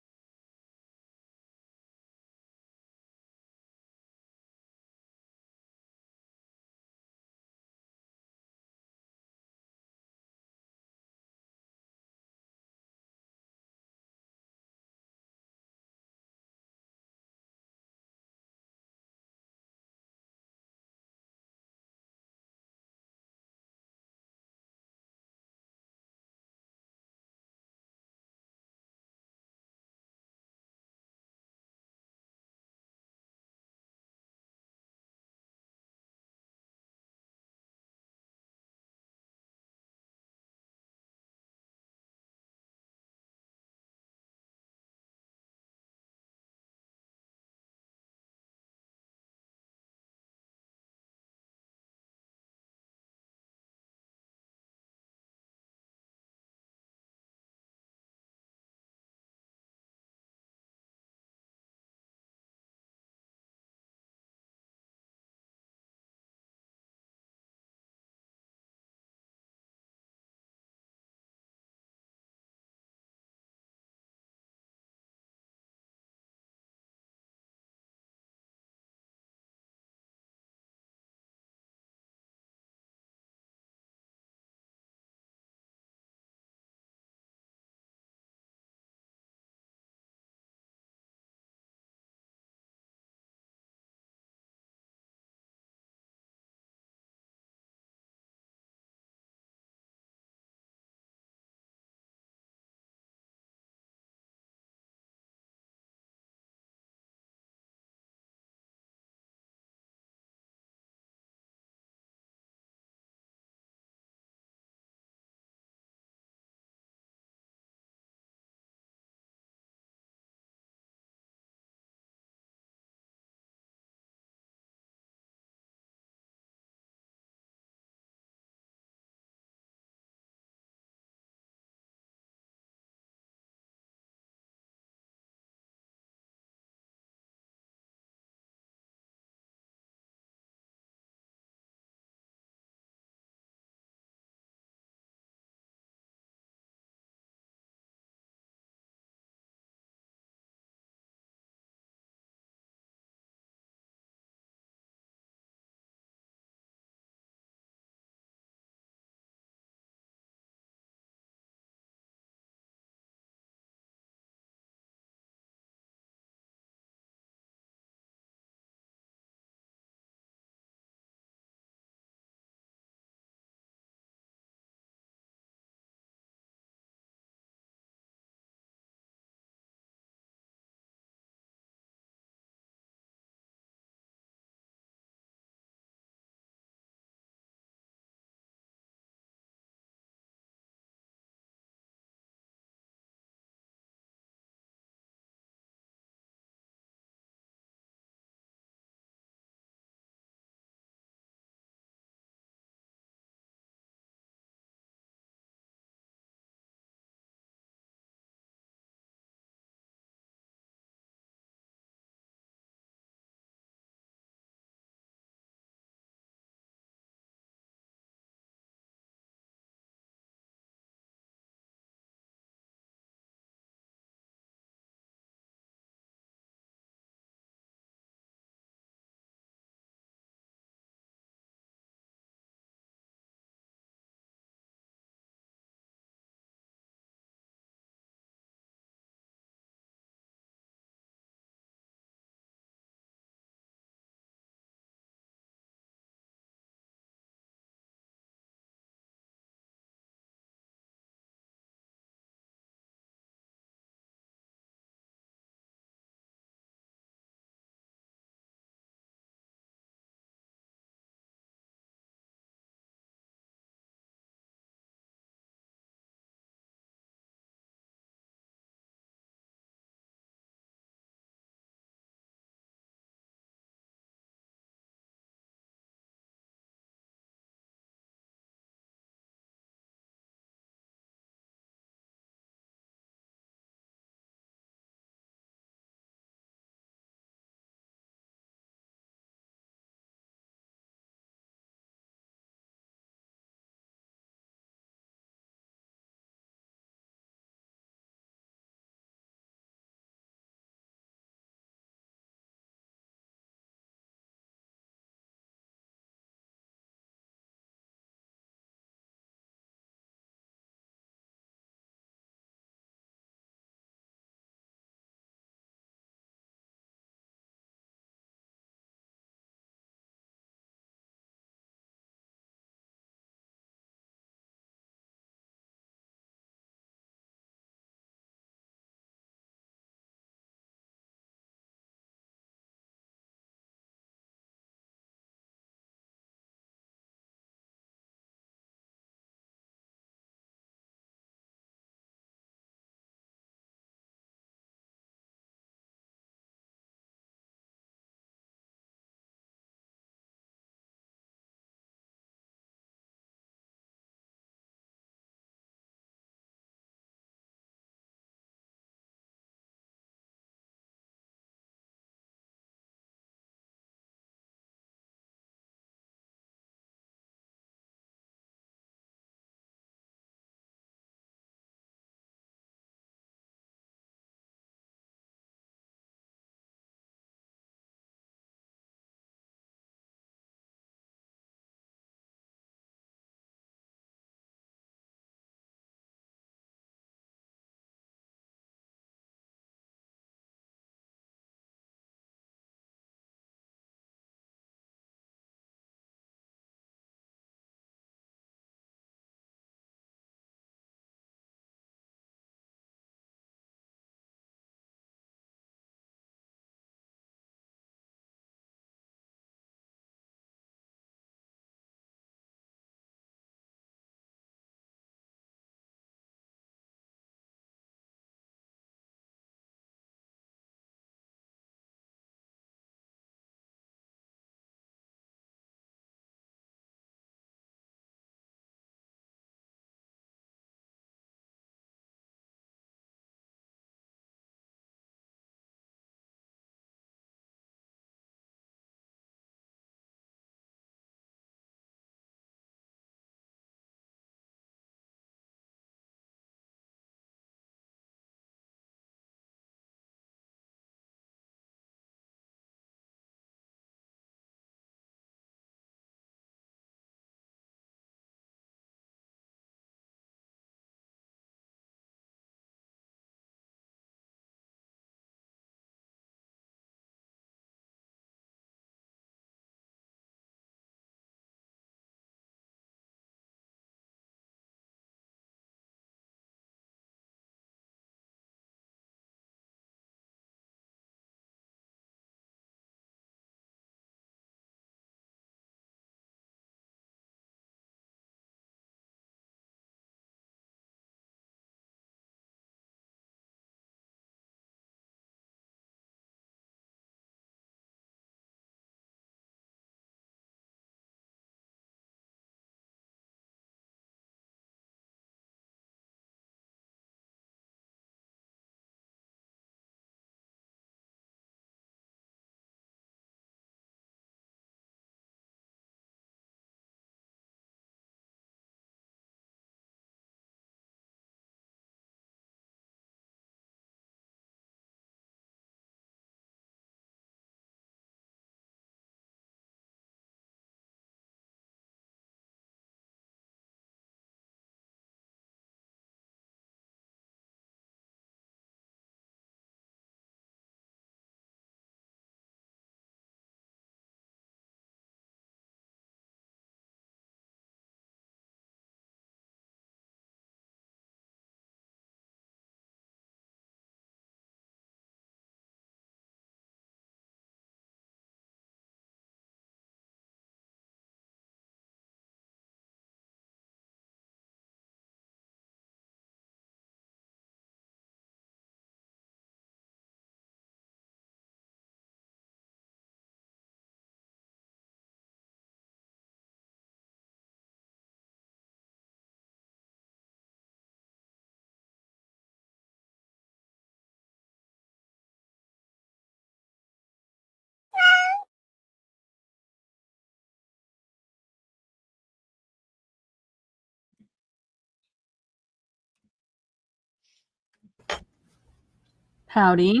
Howdy.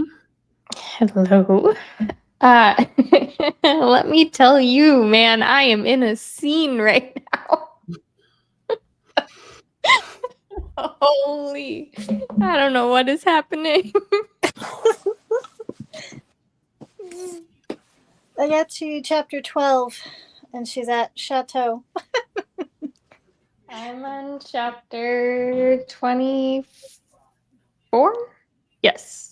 Hello. Let me tell you, man, I am in a scene right now. Holy, I don't know what is happening. I got to chapter 12, and she's at Chateau. I'm on chapter 24? Yes.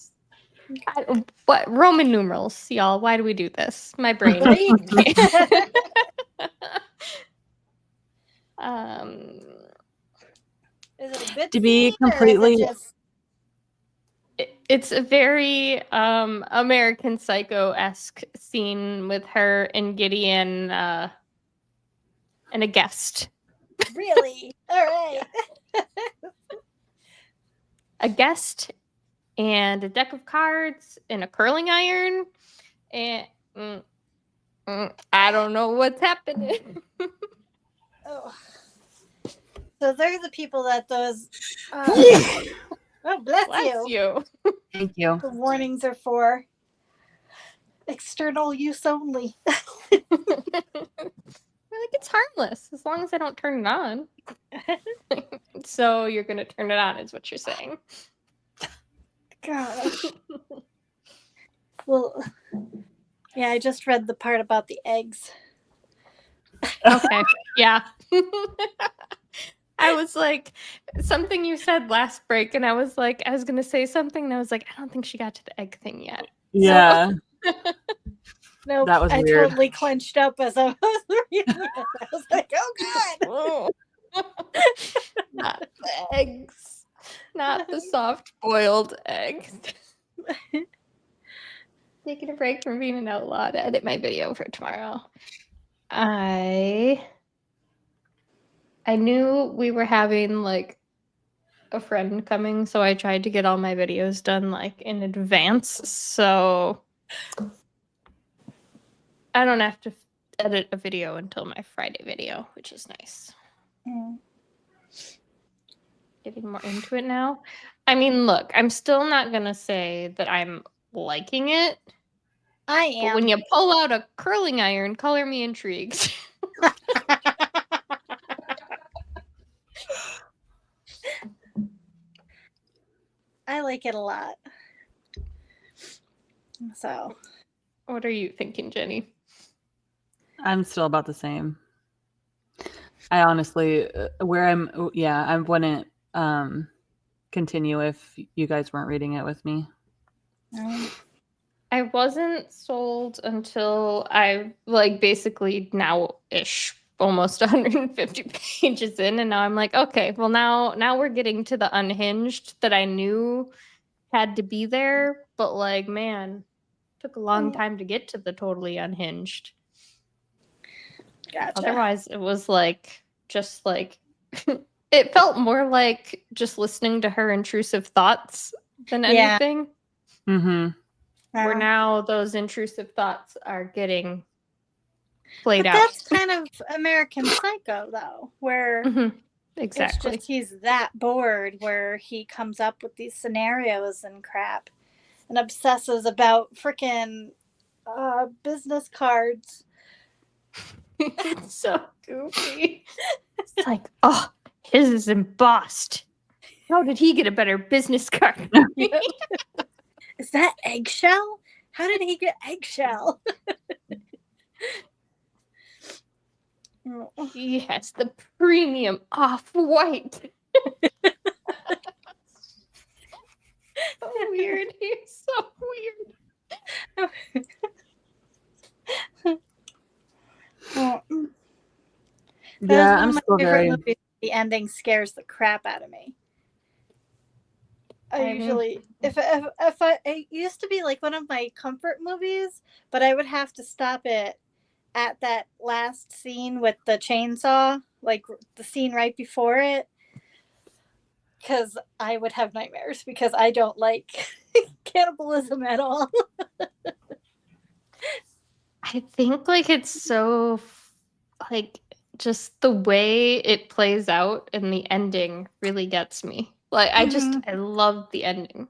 What Roman numerals, y'all? Why do we do this? My brain. Right? um, Is it a good To be scene, or is completely- it just... it's a very American Psycho-esque scene with her and Gideon and a guest. Really? All right. A guest and a deck of cards and a curling iron and I don't know what's happening. Oh. So they're the people that those... oh, bless you. Thank you. The warnings are for external use only. We're like, it's harmless as long as I don't turn it on. So you're gonna turn it on, is what you're saying. Gosh. Well, yeah, I just read the part about the eggs. Okay. Yeah. I was like, something you said last break, and I was like, I was gonna say something, and I was like, I don't think she got to the egg thing yet. Yeah. Nope, That was I weird. totally clenched up as I was reading it. I was like, oh god. Not the eggs. Not the soft boiled eggs. Taking a break from being an outlaw to edit my video for tomorrow. I knew we were having like a friend coming, so I tried to get all my videos done like in advance, so I don't have to edit a video until my Friday video, which is nice. Mm. Getting more into it now. I mean, look, I'm still not gonna say that I'm liking it. I But am. when you pull out a curling iron, color me intrigued. I like it a lot. So, What are you thinking, Jenny? I'm still about the same. I honestly, I wouldn't continue if you guys weren't reading it with me. I wasn't sold until I like basically now-ish almost 150 pages in, and now I'm like, okay, well now we're getting to the unhinged that I knew had to be there, but like, man, took a long time to get to the totally unhinged. gotcha. Otherwise, it was like just like it felt more like just listening to her intrusive thoughts than Yeah. anything. Mm-hmm. Where now those intrusive thoughts are getting played But out. that's kind of American Psycho, though, where Exactly. it's just he's that bored where he comes up with these scenarios and crap and obsesses about freaking business cards. It's so goofy. It's like, oh, his is embossed. How did he get a better business card? Is that eggshell? How did he get eggshell? He has the premium off-white. So weird. He's so weird. Yeah, I'm still very. Movies. The ending scares the crap out of me. I usually, if it used to be like one of my comfort movies, but I would have to stop it at that last scene with the chainsaw, like the scene right before it, because I would have nightmares because I don't like cannibalism at all. I think like it's so like just the way it plays out and the ending really gets me. Like I love the ending.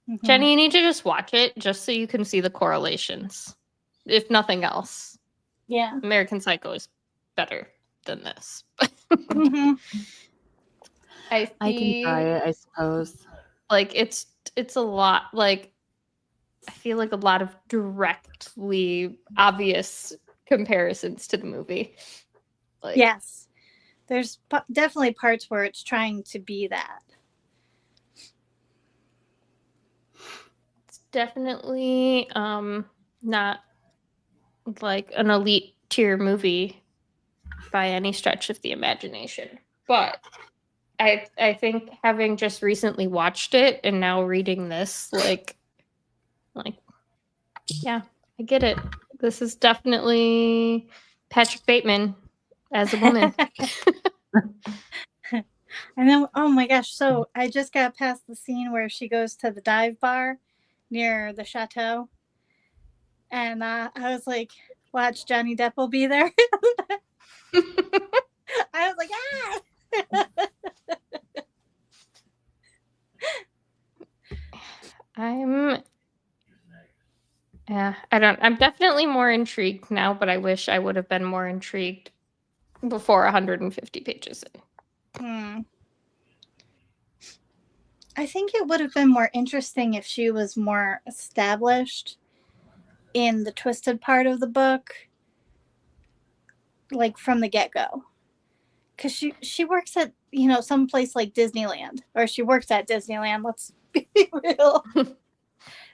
Mhm. Jenny, you need to just watch it just so you can see the correlations. If nothing else, Yeah. American Psycho is better than this. hmm I can try it, I suppose. Like it's a lot. Like I feel like a lot of directly obvious comparisons to the movie. Like Yes. There's definitely parts where it's trying to be that. it's definitely not like an elite tier movie by any stretch of the imagination. But I think having just recently watched it and now reading this, like yeah, I get it. This is definitely Patrick Bateman as a woman. And then, oh my gosh, so I just got past the scene where she goes to the dive bar near the chateau. And I was like, watch, Johnny Depp will be there. I was like, ah! I'm definitely more intrigued now, but I wish I would have been more intrigued before 150 pages in. I think it would have been more interesting if she was more established in the twisted part of the book, like from the get-go. Because she works at, some place like Disneyland, or she works at Disneyland, let's be real.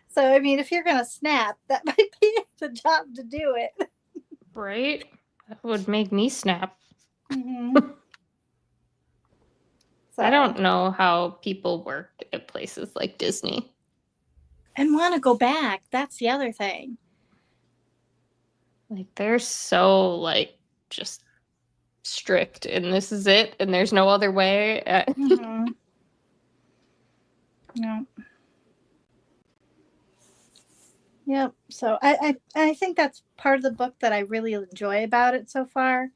So, I mean, if you're going to snap, that might be the job to do it. Right? That would make me snap. Mm-hmm. So, I don't know how people work at places like Disney. And want to go back. That's the other thing. Like, they're so, like, just strict, and this is it, and there's no other way. Mm-hmm. No. Yep. So I think that's part of the book that I really enjoy about it so far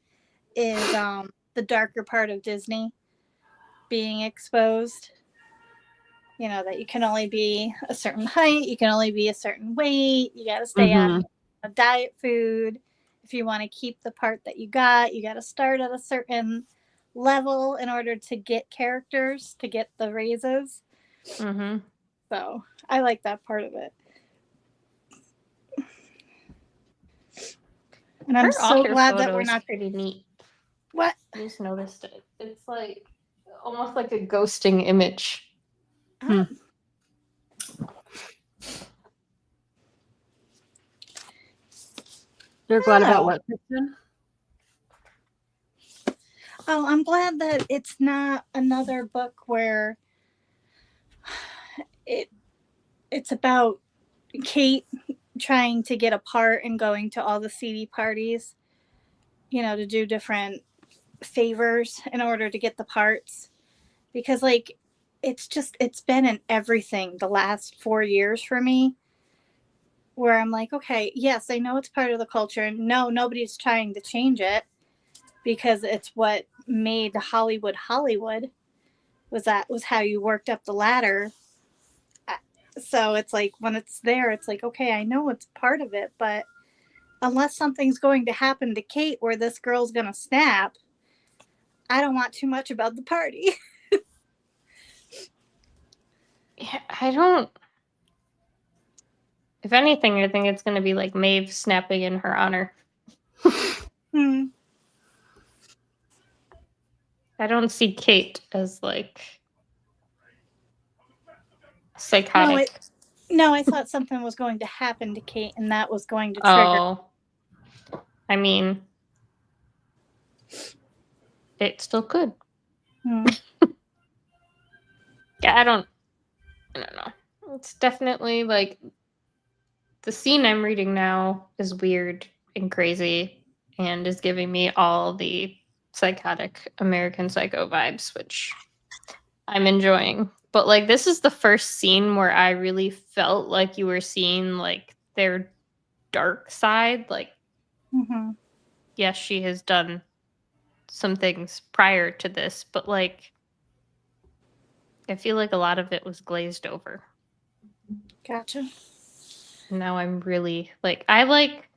is the darker part of Disney being exposed. That you can only be a certain height, you can only be a certain weight, you got to stay on a diet food. If you want to keep the part that you got to start at a certain level in order to get characters, to get the raises. Mm-hmm. So I like that part of it. And I'm so glad that we're not pretty neat. What? I just noticed it. It's like almost like a ghosting image. Hmm. You're glad about what, Kristen? Oh, I'm glad that it's not another book where it's about Kate trying to get a part and going to all the seedy parties, to do different favors in order to get the parts. Because, like, it's been in everything the last 4 years for me where I'm like, okay, yes, I know it's part of the culture. And no, nobody's trying to change it because it's what made Hollywood was how you worked up the ladder. So it's like when it's there, it's like, okay, I know it's part of it, but unless something's going to happen to Kate where this girl's going to snap, I don't want too much about the party. Yeah, I don't. If anything, I think it's going to be like Maeve snapping in her honor. I don't see Kate as like psychotic. No, I thought something was going to happen to Kate and that was going to trigger. Oh, I mean, it still could. Yeah, I don't know. It's definitely like the scene I'm reading now is weird and crazy and is giving me all the psychotic American Psycho vibes, which I'm enjoying. But like this is the first scene where I really felt like you were seeing like their dark side. Like, yes, she has done some things prior to this, but like I feel like a lot of it was glazed over. Gotcha. Now I'm really like, I like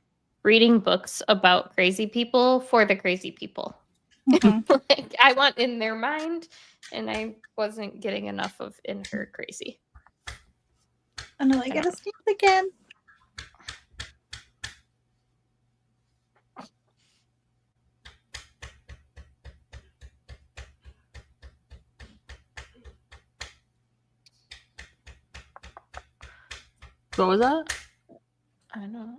reading books about crazy people for the crazy people. Mhm. Like, I want in their mind, and I wasn't getting enough of in her crazy. Oh no, I gotta sneeze again. What was that? I don't know.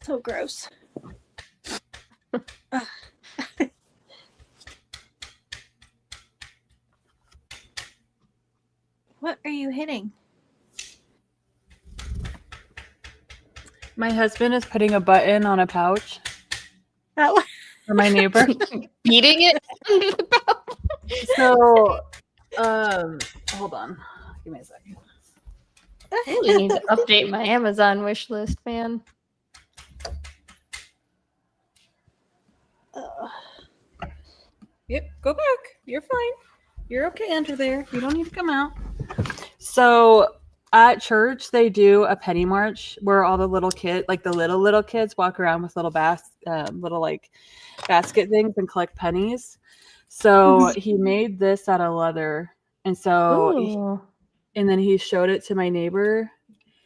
So gross. Ugh. What are you hitting? My husband is putting a button on a pouch Oh. for my neighbor. Beating it. So, hold on. Give me a second. I really need to update my Amazon wish list, man. Ugh. Yep, go back. You're fine. You're okay under there. You don't need to come out. So at church, they do a penny march where all the little kids, like the little kids, walk around with little little like basket things and collect pennies. So he made this out of leather, and so and then he showed it to my neighbor,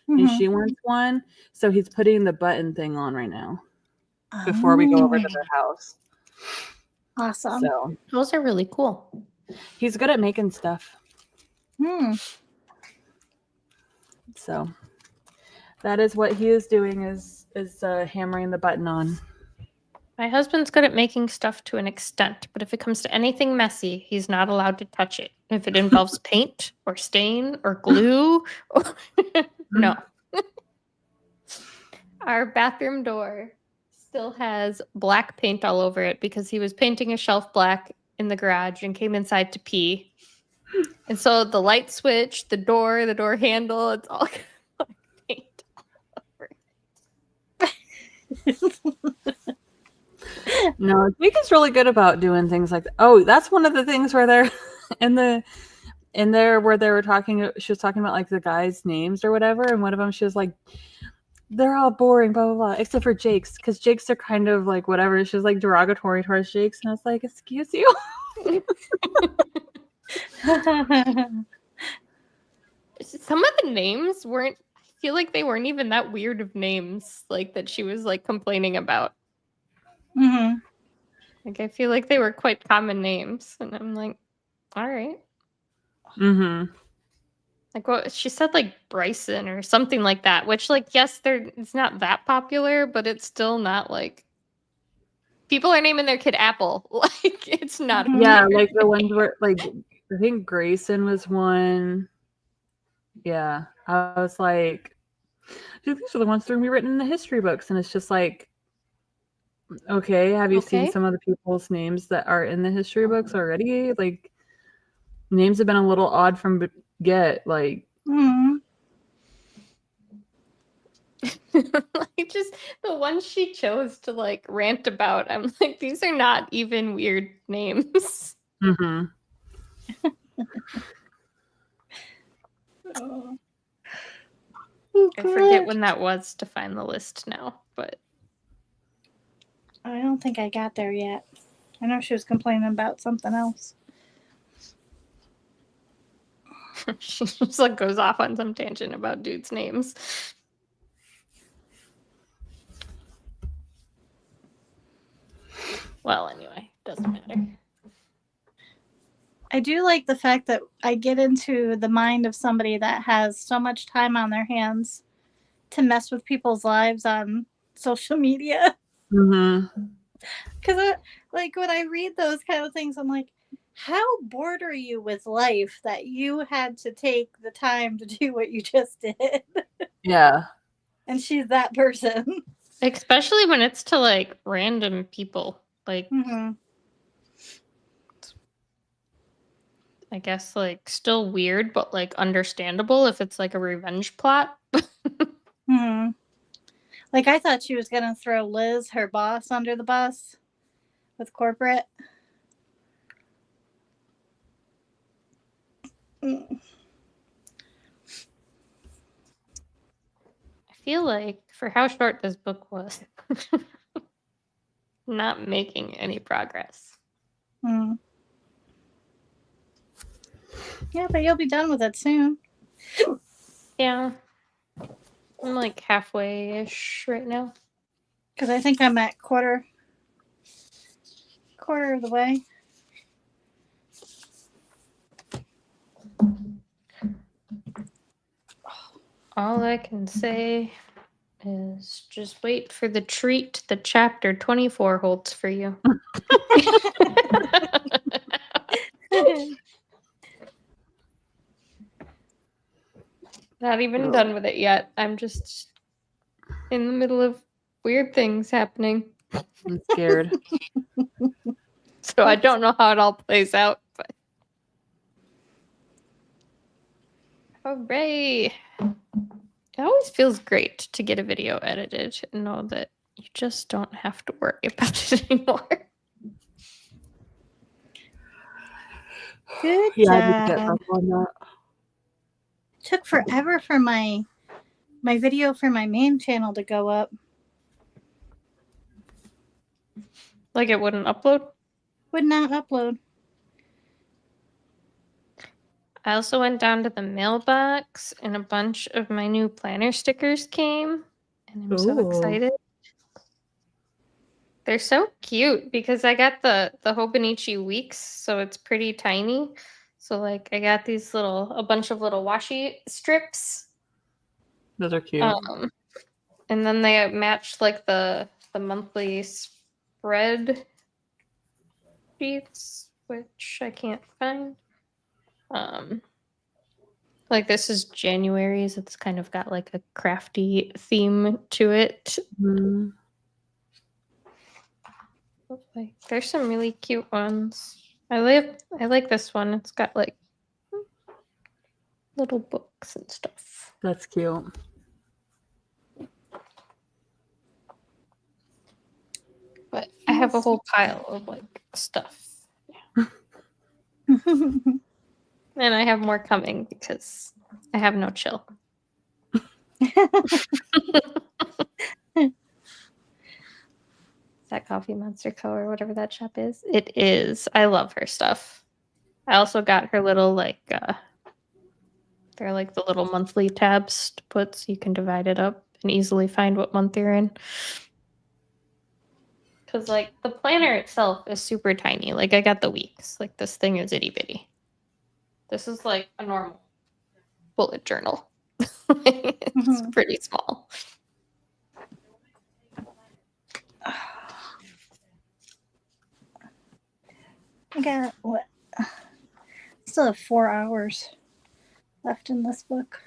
and she wants one. So he's putting the button thing on right now before we go over to their house. Awesome. So Those are really cool. he's good at making stuff. So that is what he is doing is hammering the button on. My husband's good at making stuff to an extent, but if it comes to anything messy, he's not allowed to touch it. If it involves paint or stain or glue, no. Our bathroom door still has black paint all over it because he was painting a shelf black in the garage and came inside to pee. And so the light switch, the door handle, it's all paint all over it. No, Jake is really good about doing things like that. Oh, that's one of the things where they're in there where they were talking. She was talking about like the guys' names or whatever, and one of them she was like, "They're all boring, blah blah blah," except for Jake's, because Jake's are kind of like whatever. She was like derogatory towards Jake's, and I was like, "Excuse you." Some of the names weren't. I feel like they weren't even that weird of names, like that she was like complaining about. Like I feel like they were quite common names, and I'm like, all right. Like what she said, like Bryson or something like that. Which, like, yes, it's not that popular, but it's still not like people are naming their kid Apple. Like it's not. Yeah, like the ones where like I think Grayson was one. Yeah, I was like, dude, these are the ones that are gonna be written in the history books, and it's just like, okay, have you seen some of the people's names that are in the history books already? Like, names have been a little odd from get, like. Like just the ones she chose to like rant about. I'm like, these are not even weird names. Oh, I forget when that was to find the list now, but I don't think I got there yet. I know she was complaining about something else. she just like goes off on some tangent about dudes' names. Well, anyway, doesn't matter. I do like the fact that I get into the mind of somebody that has so much time on their hands to mess with people's lives on social media. Because like when I read those kind of things, I'm like, how bored are you with life that you had to take the time to do what you just did? Yeah. And she's that person. Especially when it's to like random people. Like I guess like still weird, but like understandable if it's like a revenge plot. Like I thought she was gonna throw Liz, her boss, under the bus with corporate. feel like for how short this book was, not making any progress. Hmm. Yeah, but you'll be done with it soon. Yeah. I'm like halfway-ish right now. Because I think I'm at quarter of the way. All I can say is just wait for the treat the chapter 24 holds for you. Not even done with it yet. I'm just in the middle of weird things happening. I'm scared. So I don't know how it all plays out, but hooray! It always feels great to get a video edited and know that you just don't have to worry about it anymore. Good Yeah, I need to get job. back on that. It took forever for my video for my main channel to go up. Like it wouldn't upload. Would not upload. I also went down to the mailbox and a bunch of my new planner stickers came. And I'm so Ooh. excited. They're so cute because I got the Hobonichi Weeks, so it's pretty tiny. So like I got these a bunch of little washi strips. Those are cute. And then they matched like the monthly spread sheets, which I can't find. Like this is January's. It's kind of got like a crafty theme to it. Mhm. Like, there's some really cute ones. I like this one. It's got like little books and stuff. That's cute. But I have a whole pile of like stuff. And I have more coming because I have no chill. Is that Coffee Monster Co. or whatever that shop is? It is. I love her stuff. I also got her little they're like the little monthly tabs to put so you can divide it up and easily find what month you're in. Because like the planner itself is super tiny. Like I got the weeks. Like this thing is itty bitty. This is like a normal bullet journal. It's pretty small. I got what? Still have 4 hours left in this book.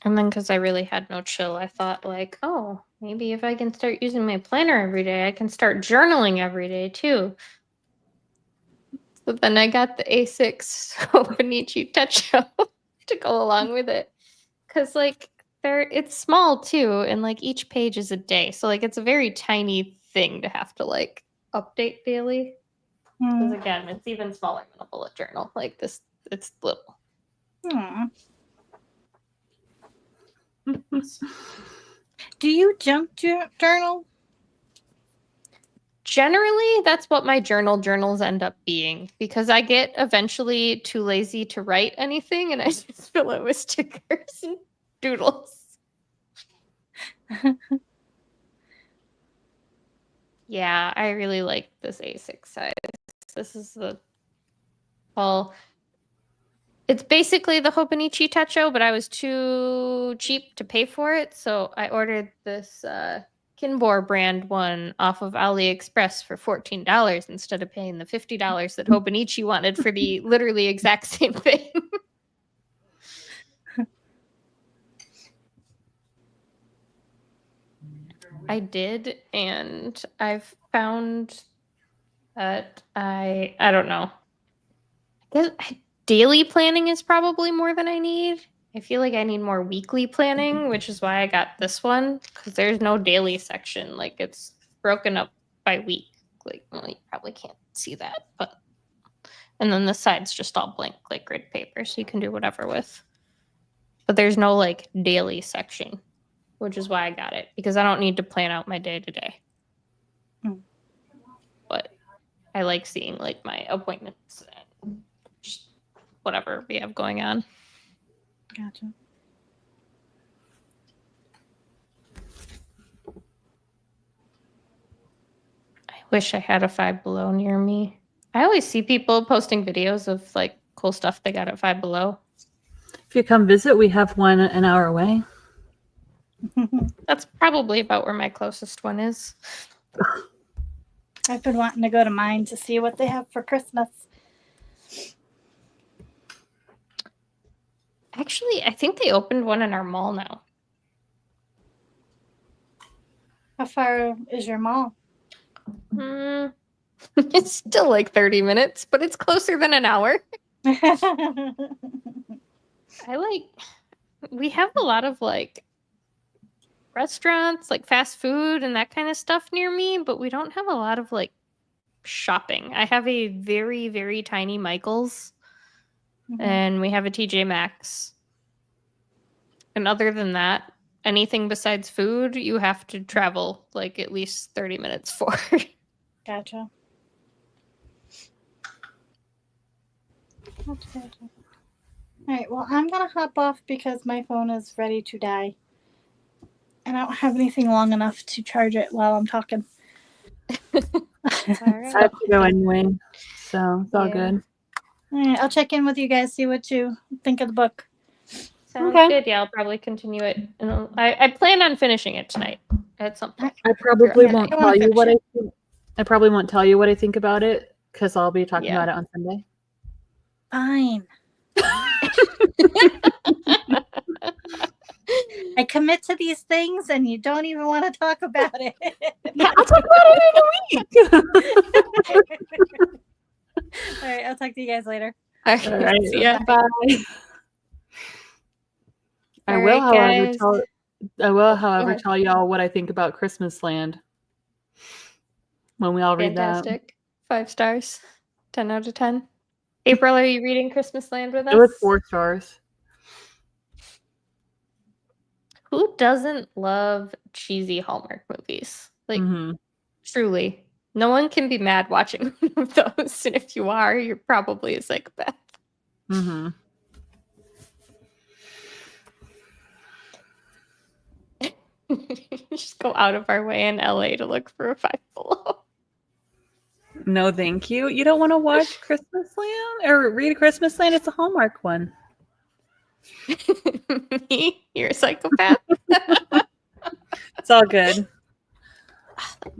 And then because I really had no chill, I thought like, oh, maybe if I can start using my planner every day, I can start journaling every day too. So then I got the A6 Hobonichi Techo to go along with it. Because like it's small too, and like each page is a day. So like it's a very tiny thing to have to like update daily. Because again, it's even smaller than a bullet journal. Like this, it's little. Do you junk journal? Generally, that's what my journals end up being because I get eventually too lazy to write anything and I just fill it with stickers and doodles. Yeah, I really like this A6 size. This is it's basically the Hobonichi Techo, but I was too cheap to pay for it, so I ordered this Kinbor brand one off of AliExpress for $14 instead of paying the $50 that Hobonichi wanted for the literally exact same thing. I did, and I've found that I don't know. I guess daily planning is probably more than I need. I feel like I need more weekly planning, which is why I got this one because there's no daily section. Like it's broken up by week. Like, well, you probably can't see that, but and then the side's just all blank like grid paper, so you can do whatever with. But there's no like daily section, which is why I got it, because I don't need to plan out my day to day. But I like seeing like my appointments and just whatever we have going on. Gotcha. I wish I had a Five Below near me. I always see people posting videos of like cool stuff they got at Five Below. If you come visit, we have one an hour away. That's probably about where my closest one is. I've been wanting to go to mine to see what they have for Christmas. Actually, I think they opened one in our mall now. How far is your mall? It's still like 30 minutes, but it's closer than an hour. We have a lot of like restaurants, like fast food and that kind of stuff near me, but we don't have a lot of like shopping. I have a very, very tiny Michael's and we have a TJ Maxx. And other than that, anything besides food, you have to travel like at least 30 minutes for. Gotcha. All right, well, I'm going to hop off because my phone is ready to die. And I don't have anything long enough to charge it while I'm talking. All I right. have to go anyway, so it's all good. All right, I'll check in with you guys, see what you think of the book. Sounds Okay. good. Yeah, I'll probably continue it. And I plan on finishing it tonight at some point. I probably Yeah, won't I wanna tell you finish what it. I think. I probably won't tell you what I think about it because I'll be talking Yeah. about it on Sunday. Fine. I commit to these things and you don't even want to talk about it. Yeah, I'll talk about it in a week. All right, I'll talk to you guys later. All All right. See ya. Bye. I All will, right, however, guys. however, ahead. tell y'all what I think about Christmas Land when we all read that. Fantastic. 5 stars. 10 out of 10. April, are you reading Christmas Land with us? It was 4 stars. Who doesn't love cheesy Hallmark movies? Like, Mhm. truly. No one can be mad watching one of those. And if you are, you're probably a psychopath. Mhm. Just go out of our way in LA to look for a Five Below. No, thank you. You don't want to watch Christmas Land or read Christmas Land? It's a Hallmark one. Me? You're a psychopath? It's all good.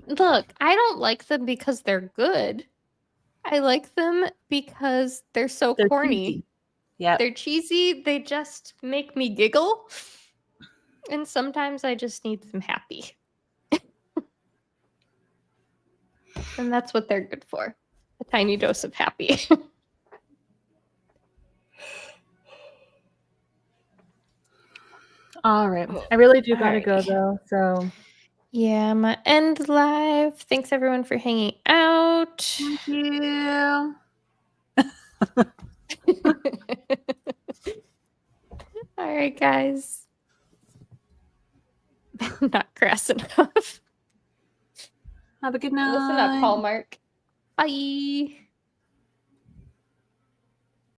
Look, I don't like them because they're good. I like them because they're so They're corny. cheesy. Yeah. They're cheesy. They just make me giggle. And sometimes I just need them happy. And that's what they're good for. A tiny dose of happy. All right. I really do gotta Alright. go though. So Yeah, I'm gonna end live. Thanks everyone for hanging out. thank you. All right, guys. Not crass enough. Have a good night. Listen up, Hallmark. Bye.